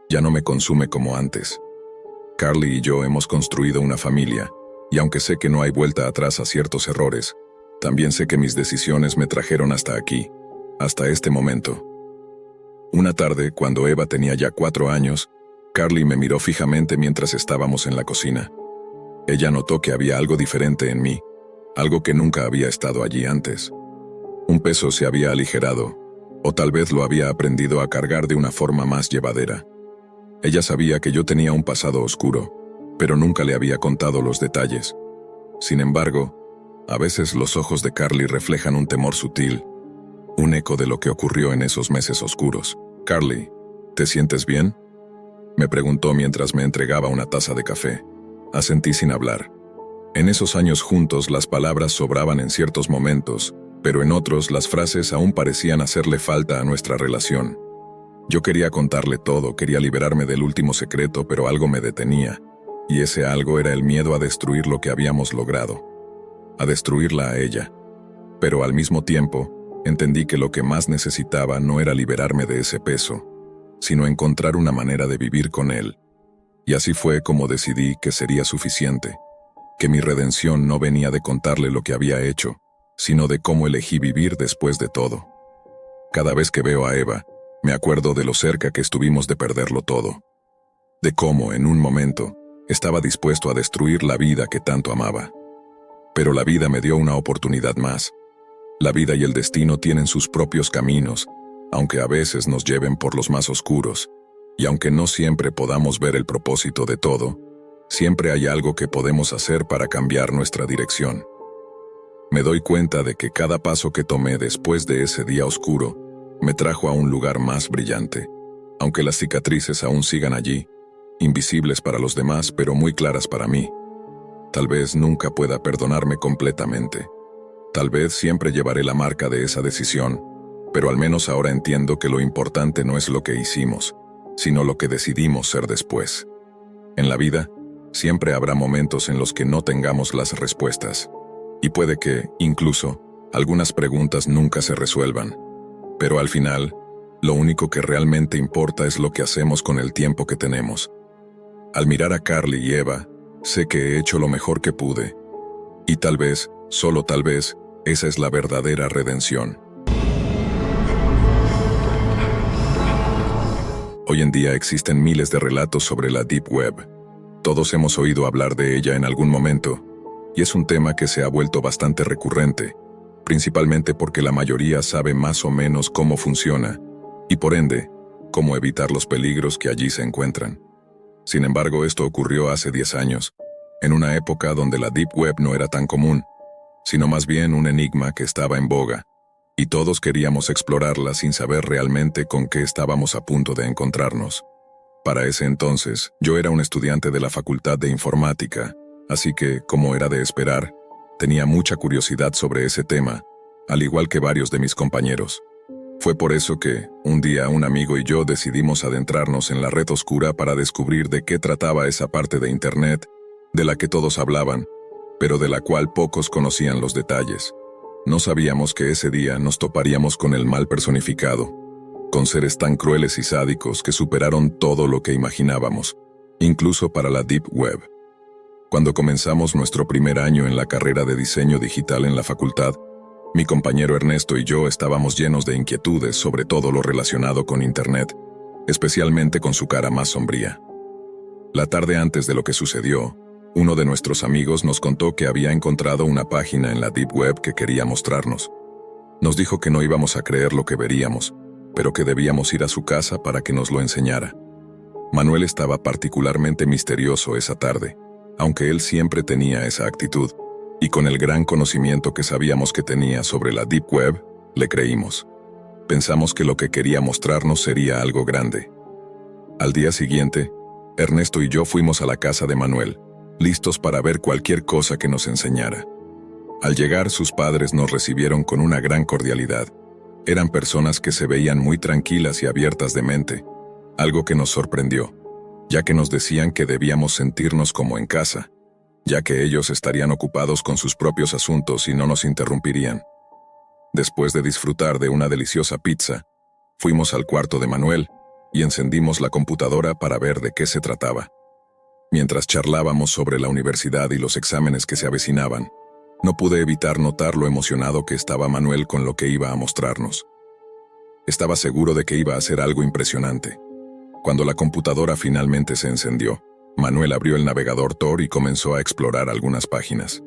ya no me consume como antes. Carly y yo hemos construido una familia, y aunque sé que no hay vuelta atrás a ciertos errores, también sé que mis decisiones me trajeron hasta aquí, hasta este momento. Una tarde, cuando Eva tenía ya 4 años, Carly me miró fijamente mientras estábamos en la cocina. Ella notó que había algo diferente en mí, algo que nunca había estado allí antes. Un peso se había aligerado, o tal vez lo había aprendido a cargar de una forma más llevadera. Ella sabía que yo tenía un pasado oscuro, pero nunca le había contado los detalles. Sin embargo, a veces los ojos de Carly reflejan un temor sutil, un eco de lo que ocurrió en esos meses oscuros. «Carly, ¿te sientes bien?», me preguntó mientras me entregaba una taza de café. Asentí sin hablar. En esos años juntos las palabras sobraban en ciertos momentos, pero en otros las frases aún parecían hacerle falta a nuestra relación. Yo quería contarle todo, quería liberarme del último secreto, pero algo me detenía, y ese algo era el miedo a destruir lo que habíamos logrado, a destruirla a ella. Pero al mismo tiempo, entendí que lo que más necesitaba no era liberarme de ese peso, sino encontrar una manera de vivir con él, Y así fue como decidí que sería suficiente, que mi redención no venía de contarle lo que había hecho, sino de cómo elegí vivir después de todo. Cada vez que veo a Eva, me acuerdo de lo cerca que estuvimos de perderlo todo, de cómo, en un momento, estaba dispuesto a destruir la vida que tanto amaba. Pero la vida me dio una oportunidad más. La vida y el destino tienen sus propios caminos, aunque a veces nos lleven por los más oscuros, y aunque no siempre podamos ver el propósito de todo, siempre hay algo que podemos hacer para cambiar nuestra dirección. Me doy cuenta de que cada paso que tomé después de ese día oscuro me trajo a un lugar más brillante, aunque las cicatrices aún sigan allí, invisibles para los demás pero muy claras para mí. Tal vez nunca pueda perdonarme completamente. Tal vez siempre llevaré la marca de esa decisión, pero al menos ahora entiendo que lo importante no es lo que hicimos, sino lo que decidimos ser después. En la vida, siempre habrá momentos en los que no tengamos las respuestas, y puede que, incluso, algunas preguntas nunca se resuelvan. Pero al final, lo único que realmente importa es lo que hacemos con el tiempo que tenemos. Al mirar a Carly y Eva, sé que he hecho lo mejor que pude. Y tal vez, solo tal vez, esa es la verdadera redención. Hoy en día existen miles de relatos sobre la Deep Web. Todos hemos oído hablar de ella en algún momento, y es un tema que se ha vuelto bastante recurrente, principalmente porque la mayoría sabe más o menos cómo funciona, y por ende, cómo evitar los peligros que allí se encuentran. Sin embargo, esto ocurrió hace 10 años, en una época donde la Deep Web no era tan común, sino más bien un enigma que estaba en boga, y todos queríamos explorarla sin saber realmente con qué estábamos a punto de encontrarnos. Para ese entonces, yo era un estudiante de la Facultad de Informática, así que, como era de esperar, tenía mucha curiosidad sobre ese tema, al igual que varios de mis compañeros. Fue por eso que, un día, un amigo y yo decidimos adentrarnos en la red oscura para descubrir de qué trataba esa parte de Internet, de la que todos hablaban, pero de la cual pocos conocían los detalles. No sabíamos que ese día nos toparíamos con el mal personificado, con seres tan crueles y sádicos que superaron todo lo que imaginábamos, incluso para la Deep Web. Cuando comenzamos nuestro primer año en la carrera de diseño digital en la facultad, mi compañero Ernesto y yo estábamos llenos de inquietudes sobre todo lo relacionado con Internet, especialmente con su cara más sombría. La tarde antes de lo que sucedió, uno de nuestros amigos nos contó que había encontrado una página en la Deep Web que quería mostrarnos. Nos dijo que no íbamos a creer lo que veríamos, pero que debíamos ir a su casa para que nos lo enseñara. Manuel estaba particularmente misterioso esa tarde, aunque él siempre tenía esa actitud, y con el gran conocimiento que sabíamos que tenía sobre la Deep Web, le creímos. Pensamos que lo que quería mostrarnos sería algo grande. Al día siguiente, Ernesto y yo fuimos a la casa de Manuel, listos para ver cualquier cosa que nos enseñara. Al llegar, sus padres nos recibieron con una gran cordialidad. Eran personas que se veían muy tranquilas y abiertas de mente, algo que nos sorprendió, ya que nos decían que debíamos sentirnos como en casa, ya que ellos estarían ocupados con sus propios asuntos y no nos interrumpirían. Después de disfrutar de una deliciosa pizza, fuimos al cuarto de Manuel y encendimos la computadora para ver de qué se trataba. Mientras charlábamos sobre la universidad y los exámenes que se avecinaban, no pude evitar notar lo emocionado que estaba Manuel con lo que iba a mostrarnos. Estaba seguro de que iba a ser algo impresionante. Cuando la computadora finalmente se encendió, Manuel abrió el navegador Tor y comenzó a explorar algunas páginas.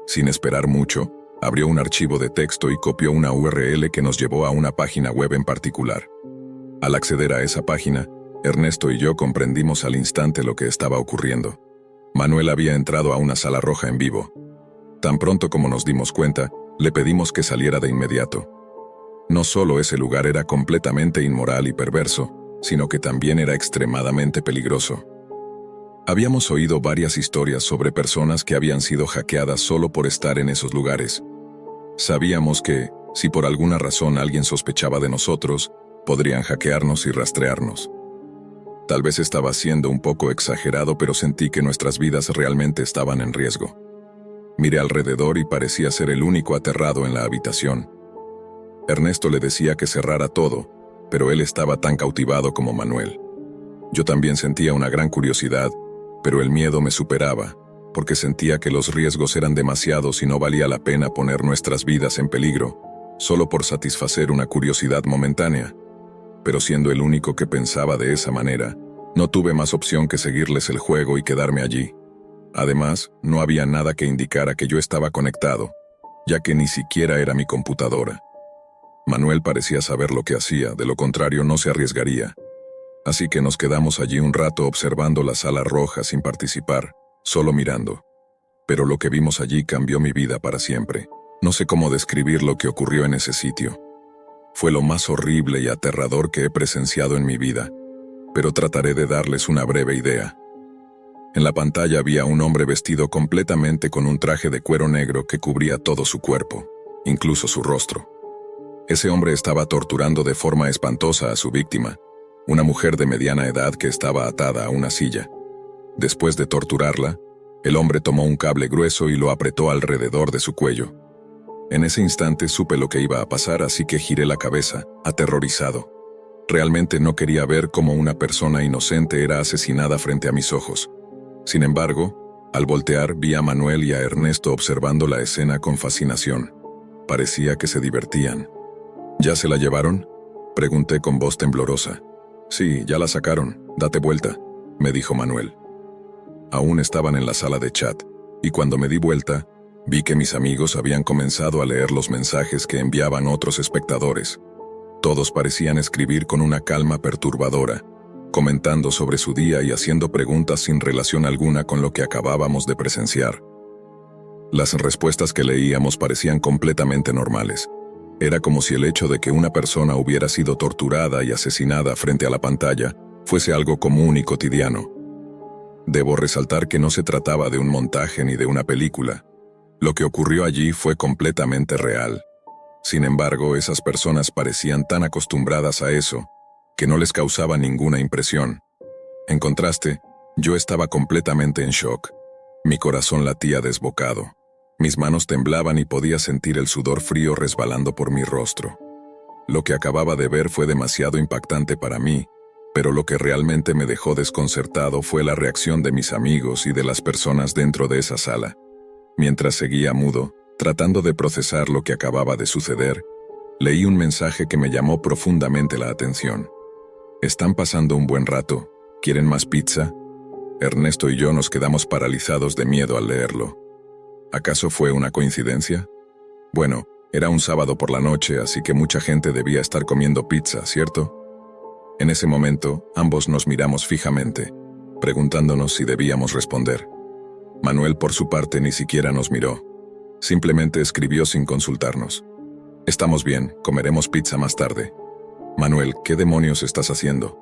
Sin esperar mucho, abrió un archivo de texto y copió una URL que nos llevó a una página web en particular. Al acceder a esa página, Ernesto y yo comprendimos al instante lo que estaba ocurriendo. Manuel había entrado a una sala roja en vivo. Tan pronto como nos dimos cuenta, le pedimos que saliera de inmediato. No solo ese lugar era completamente inmoral y perverso, sino que también era extremadamente peligroso. Habíamos oído varias historias sobre personas que habían sido hackeadas solo por estar en esos lugares. Sabíamos que, si por alguna razón alguien sospechaba de nosotros, podrían hackearnos y rastrearnos. Tal vez estaba siendo un poco exagerado, pero sentí que nuestras vidas realmente estaban en riesgo. Miré alrededor y parecía ser el único aterrado en la habitación. Ernesto le decía que cerrara todo, pero él estaba tan cautivado como Manuel. Yo también sentía una gran curiosidad, pero el miedo me superaba, porque sentía que los riesgos eran demasiados y no valía la pena poner nuestras vidas en peligro, solo por satisfacer una curiosidad momentánea. Pero siendo el único que pensaba de esa manera, no tuve más opción que seguirles el juego y quedarme allí. Además, no había nada que indicara que yo estaba conectado, ya que ni siquiera era mi computadora. Manuel parecía saber lo que hacía, de lo contrario no se arriesgaría. Así que nos quedamos allí un rato observando la sala roja sin participar, solo mirando. Pero lo que vimos allí cambió mi vida para siempre. No sé cómo describir lo que ocurrió en ese sitio. Fue lo más horrible y aterrador que he presenciado en mi vida, pero trataré de darles una breve idea. En la pantalla había un hombre vestido completamente con un traje de cuero negro que cubría todo su cuerpo, incluso su rostro. Ese hombre estaba torturando de forma espantosa a su víctima, una mujer de mediana edad que estaba atada a una silla. Después de torturarla, el hombre tomó un cable grueso y lo apretó alrededor de su cuello. En ese instante supe lo que iba a pasar, así que giré la cabeza, aterrorizado. Realmente no quería ver cómo una persona inocente era asesinada frente a mis ojos. Sin embargo, al voltear vi a Manuel y a Ernesto observando la escena con fascinación. Parecía que se divertían. ¿Ya se la llevaron?, pregunté con voz temblorosa. Sí, ya la sacaron, date vuelta, me dijo Manuel. Aún estaban en la sala de chat, y cuando me di vuelta, vi que mis amigos habían comenzado a leer los mensajes que enviaban otros espectadores. Todos parecían escribir con una calma perturbadora, comentando sobre su día y haciendo preguntas sin relación alguna con lo que acabábamos de presenciar. Las respuestas que leíamos parecían completamente normales. Era como si el hecho de que una persona hubiera sido torturada y asesinada frente a la pantalla fuese algo común y cotidiano. Debo resaltar que no se trataba de un montaje ni de una película. Lo que ocurrió allí fue completamente real. Sin embargo, esas personas parecían tan acostumbradas a eso, que no les causaba ninguna impresión. En contraste, yo estaba completamente en shock. Mi corazón latía desbocado. Mis manos temblaban y podía sentir el sudor frío resbalando por mi rostro. Lo que acababa de ver fue demasiado impactante para mí, pero lo que realmente me dejó desconcertado fue la reacción de mis amigos y de las personas dentro de esa sala. Mientras seguía mudo, tratando de procesar lo que acababa de suceder, leí un mensaje que me llamó profundamente la atención. ¿Están pasando un buen rato? ¿Quieren más pizza? Ernesto y yo nos quedamos paralizados de miedo al leerlo. ¿Acaso fue una coincidencia? Bueno, era un sábado por la noche, así que mucha gente debía estar comiendo pizza, ¿cierto? En ese momento, ambos nos miramos fijamente, preguntándonos si debíamos responder. Manuel, por su parte, ni siquiera nos miró. Simplemente escribió sin consultarnos. Estamos bien, comeremos pizza más tarde. Manuel, ¿qué demonios estás haciendo?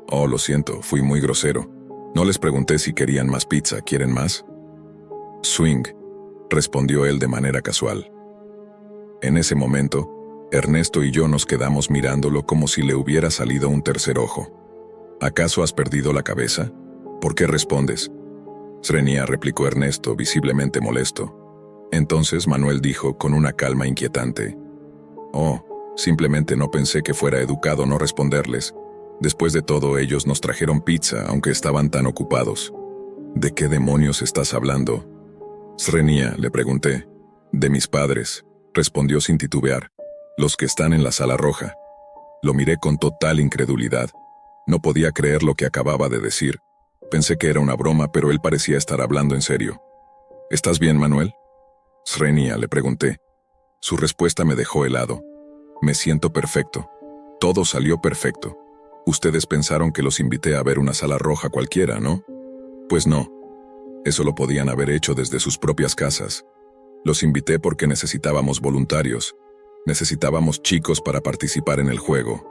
Oh, lo siento, fui muy grosero. No les pregunté si querían más pizza, ¿quieren más? Swing, respondió él de manera casual. En ese momento, Ernesto y yo nos quedamos mirándolo como si le hubiera salido un tercer ojo. ¿Acaso has perdido la cabeza? ¿Por qué respondes? Srenia, replicó Ernesto, visiblemente molesto. Entonces Manuel dijo con una calma inquietante. Oh, simplemente no pensé que fuera educado no responderles. Después de todo, ellos nos trajeron pizza, aunque estaban tan ocupados. ¿De qué demonios estás hablando? Srenia, le pregunté. De mis padres, respondió sin titubear. Los que están en la sala roja. Lo miré con total incredulidad. No podía creer lo que acababa de decir. Pensé que era una broma, pero él parecía estar hablando en serio. ¿Estás bien, Manuel? Srenia, le pregunté. Su respuesta me dejó helado. Me siento perfecto. Todo salió perfecto. Ustedes pensaron que los invité a ver una sala roja cualquiera, ¿no? Pues no. Eso lo podían haber hecho desde sus propias casas. Los invité porque necesitábamos voluntarios. Necesitábamos chicos para participar en el juego.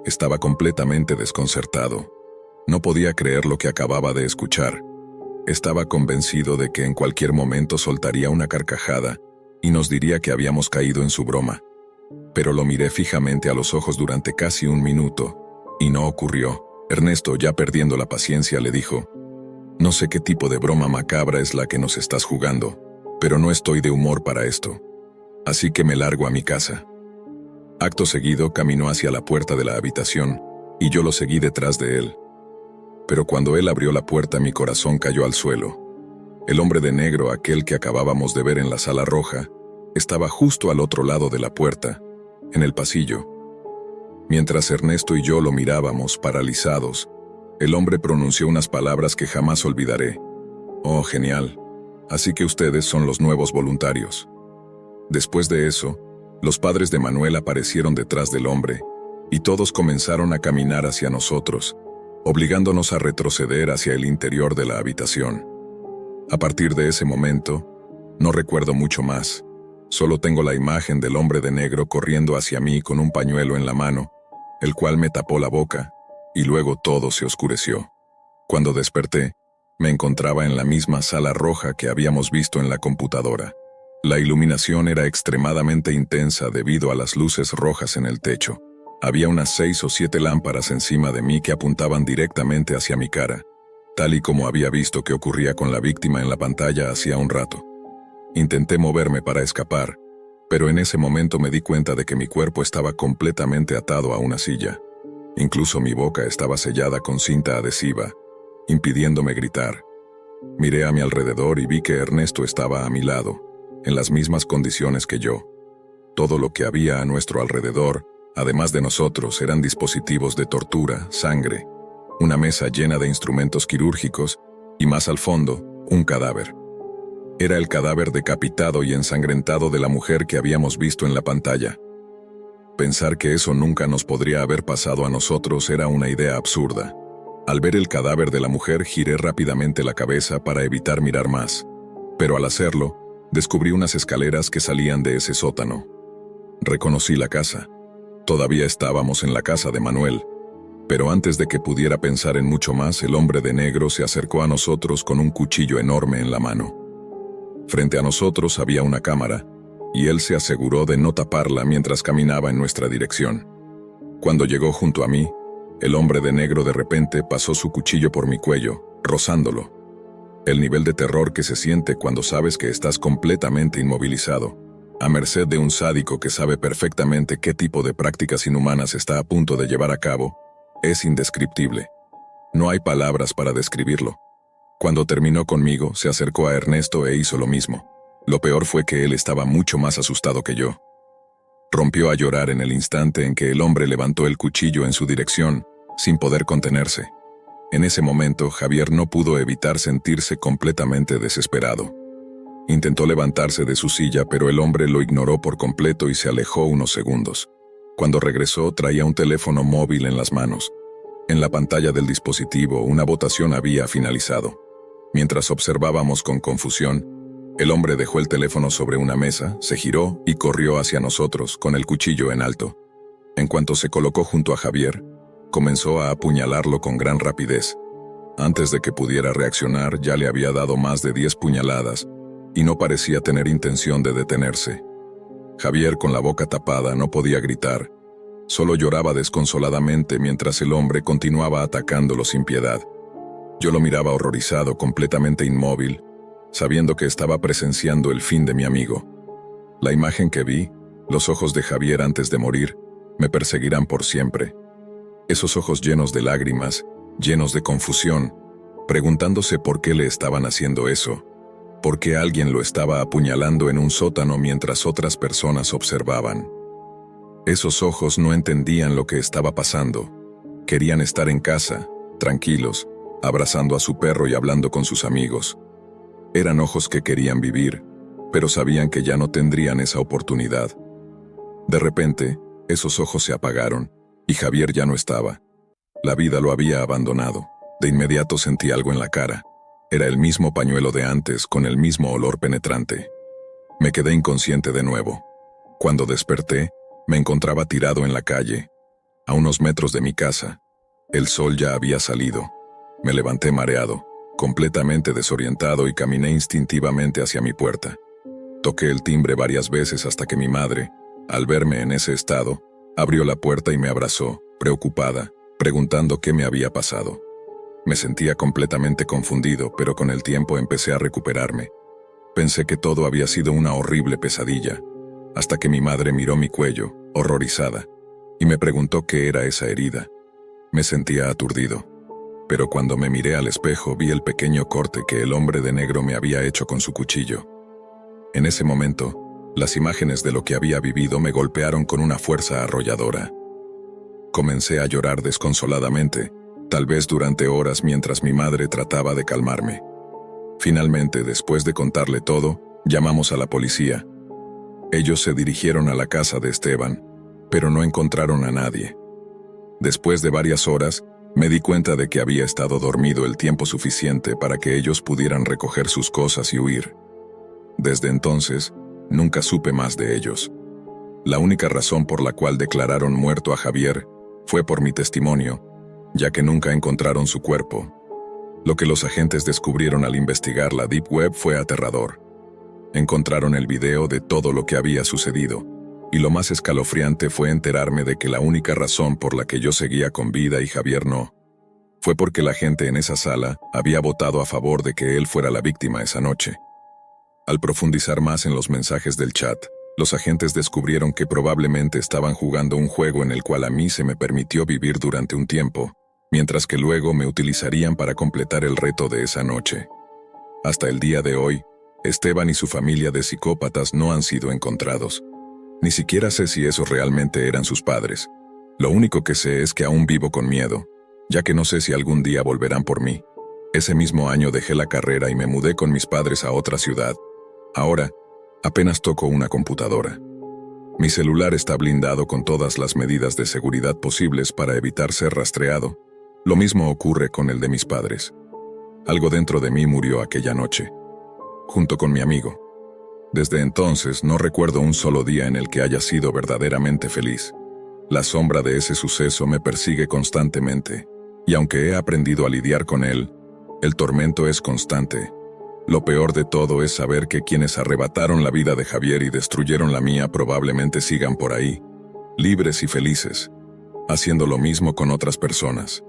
Estaba completamente desconcertado. No podía creer lo que acababa de escuchar. Estaba convencido de que en cualquier momento soltaría una carcajada y nos diría que habíamos caído en su broma. Pero lo miré fijamente a los ojos durante casi un minuto, y no ocurrió. Ernesto, ya perdiendo la paciencia, le dijo: «No sé qué tipo de broma macabra es la que nos estás jugando, pero no estoy de humor para esto. Así que me largo a mi casa». Acto seguido caminó hacia la puerta de la habitación, y yo lo seguí detrás de él. Pero cuando él abrió la puerta, mi corazón cayó al suelo. El hombre de negro, aquel que acabábamos de ver en la sala roja, estaba justo al otro lado de la puerta, en el pasillo. Mientras Ernesto y yo lo mirábamos, paralizados, el hombre pronunció unas palabras que jamás olvidaré. «Oh, genial. Así que ustedes son los nuevos voluntarios». Después de eso, los padres de Manuel aparecieron detrás del hombre, y todos comenzaron a caminar hacia nosotros, obligándonos a retroceder hacia el interior de la habitación. A partir de ese momento, no recuerdo mucho más. Solo tengo la imagen del hombre de negro corriendo hacia mí con un pañuelo en la mano, el cual me tapó la boca, y luego todo se oscureció. Cuando desperté, me encontraba en la misma sala roja que habíamos visto en la computadora. La iluminación era extremadamente intensa debido a las luces rojas en el techo. Había unas 6 o 7 lámparas encima de mí que apuntaban directamente hacia mi cara, tal y como había visto que ocurría con la víctima en la pantalla hacía un rato. Intenté moverme para escapar, pero en ese momento me di cuenta de que mi cuerpo estaba completamente atado a una silla. Incluso mi boca estaba sellada con cinta adhesiva, impidiéndome gritar. Miré a mi alrededor y vi que Ernesto estaba a mi lado, en las mismas condiciones que yo. Todo lo que había a nuestro alrededor, además de nosotros, eran dispositivos de tortura, sangre, una mesa llena de instrumentos quirúrgicos y más al fondo, un cadáver. Era el cadáver decapitado y ensangrentado de la mujer que habíamos visto en la pantalla. Pensar que eso nunca nos podría haber pasado a nosotros era una idea absurda. Al ver el cadáver de la mujer, giré rápidamente la cabeza para evitar mirar más, pero al hacerlo, descubrí unas escaleras que salían de ese sótano. Reconocí la casa. Todavía estábamos en la casa de Manuel, pero antes de que pudiera pensar en mucho más, el hombre de negro se acercó a nosotros con un cuchillo enorme en la mano. Frente a nosotros había una cámara, y él se aseguró de no taparla mientras caminaba en nuestra dirección. Cuando llegó junto a mí, el hombre de negro de repente pasó su cuchillo por mi cuello, rozándolo. El nivel de terror que se siente cuando sabes que estás completamente inmovilizado, a merced de un sádico que sabe perfectamente qué tipo de prácticas inhumanas está a punto de llevar a cabo, es indescriptible. No hay palabras para describirlo. Cuando terminó conmigo, se acercó a Ernesto e hizo lo mismo. Lo peor fue que él estaba mucho más asustado que yo. Rompió a llorar en el instante en que el hombre levantó el cuchillo en su dirección, sin poder contenerse. En ese momento, Javier no pudo evitar sentirse completamente desesperado. Intentó levantarse de su silla, pero el hombre lo ignoró por completo y se alejó unos segundos. Cuando regresó, traía un teléfono móvil en las manos. En la pantalla del dispositivo, una votación había finalizado. Mientras observábamos con confusión, el hombre dejó el teléfono sobre una mesa, se giró y corrió hacia nosotros con el cuchillo en alto. En cuanto se colocó junto a Javier, comenzó a apuñalarlo con gran rapidez. Antes de que pudiera reaccionar, ya le había dado más de 10 puñaladas y no parecía tener intención de detenerse. Javier, con la boca tapada, no podía gritar. Solo lloraba desconsoladamente mientras el hombre continuaba atacándolo sin piedad. Yo lo miraba horrorizado, completamente inmóvil, sabiendo que estaba presenciando el fin de mi amigo. La imagen que vi, los ojos de Javier antes de morir, me perseguirán por siempre. Esos ojos llenos de lágrimas, llenos de confusión, preguntándose por qué le estaban haciendo eso, por qué alguien lo estaba apuñalando en un sótano mientras otras personas observaban. Esos ojos no entendían lo que estaba pasando. Querían estar en casa, tranquilos, abrazando a su perro y hablando con sus amigos. Eran ojos que querían vivir, pero sabían que ya no tendrían esa oportunidad. De repente, esos ojos se apagaron, y Javier ya no estaba. La vida lo había abandonado. De inmediato sentí algo en la cara. Era el mismo pañuelo de antes, con el mismo olor penetrante. Me quedé inconsciente de nuevo. Cuando desperté, me encontraba tirado en la calle, a unos metros de mi casa. El sol ya había salido. Me levanté mareado, completamente desorientado y caminé instintivamente hacia mi puerta. Toqué el timbre varias veces hasta que mi madre, al verme en ese estado, abrió la puerta y me abrazó, preocupada, preguntando qué me había pasado. Me sentía completamente confundido, pero con el tiempo empecé a recuperarme. Pensé que todo había sido una horrible pesadilla, hasta que mi madre miró mi cuello, horrorizada, y me preguntó qué era esa herida. Me sentía aturdido. pero cuando me miré al espejo vi el pequeño corte que el hombre de negro me había hecho con su cuchillo. En ese momento, las imágenes de lo que había vivido me golpearon con una fuerza arrolladora. Comencé a llorar desconsoladamente, tal vez durante horas mientras mi madre trataba de calmarme. Finalmente, después de contarle todo, llamamos a la policía. Ellos se dirigieron a la casa de Esteban, pero no encontraron a nadie. Después de varias horas, me di cuenta de que había estado dormido el tiempo suficiente para que ellos pudieran recoger sus cosas y huir. Desde entonces, nunca supe más de ellos. La única razón por la cual declararon muerto a Javier fue por mi testimonio, ya que nunca encontraron su cuerpo. Lo que los agentes descubrieron al investigar la Deep Web fue aterrador. Encontraron el video de todo lo que había sucedido, y lo más escalofriante fue enterarme de que la única razón por la que yo seguía con vida y Javier no, fue porque la gente en esa sala había votado a favor de que él fuera la víctima esa noche. Al profundizar más en los mensajes del chat, los agentes descubrieron que probablemente estaban jugando un juego en el cual a mí se me permitió vivir durante un tiempo, mientras que luego me utilizarían para completar el reto de esa noche. Hasta el día de hoy, Esteban y su familia de psicópatas no han sido encontrados. Ni siquiera sé si esos realmente eran sus padres. Lo único que sé es que aún vivo con miedo, ya que no sé si algún día volverán por mí. Ese mismo año dejé la carrera y me mudé con mis padres a otra ciudad. Ahora, apenas toco una computadora. Mi celular está blindado con todas las medidas de seguridad posibles para evitar ser rastreado. Lo mismo ocurre con el de mis padres. Algo dentro de mí murió aquella noche, junto con mi amigo. Desde entonces no recuerdo un solo día en el que haya sido verdaderamente feliz. La sombra de ese suceso me persigue constantemente, y aunque he aprendido a lidiar con él, el tormento es constante. Lo peor de todo es saber que quienes arrebataron la vida de Javier y destruyeron la mía probablemente sigan por ahí, libres y felices, haciendo lo mismo con otras personas.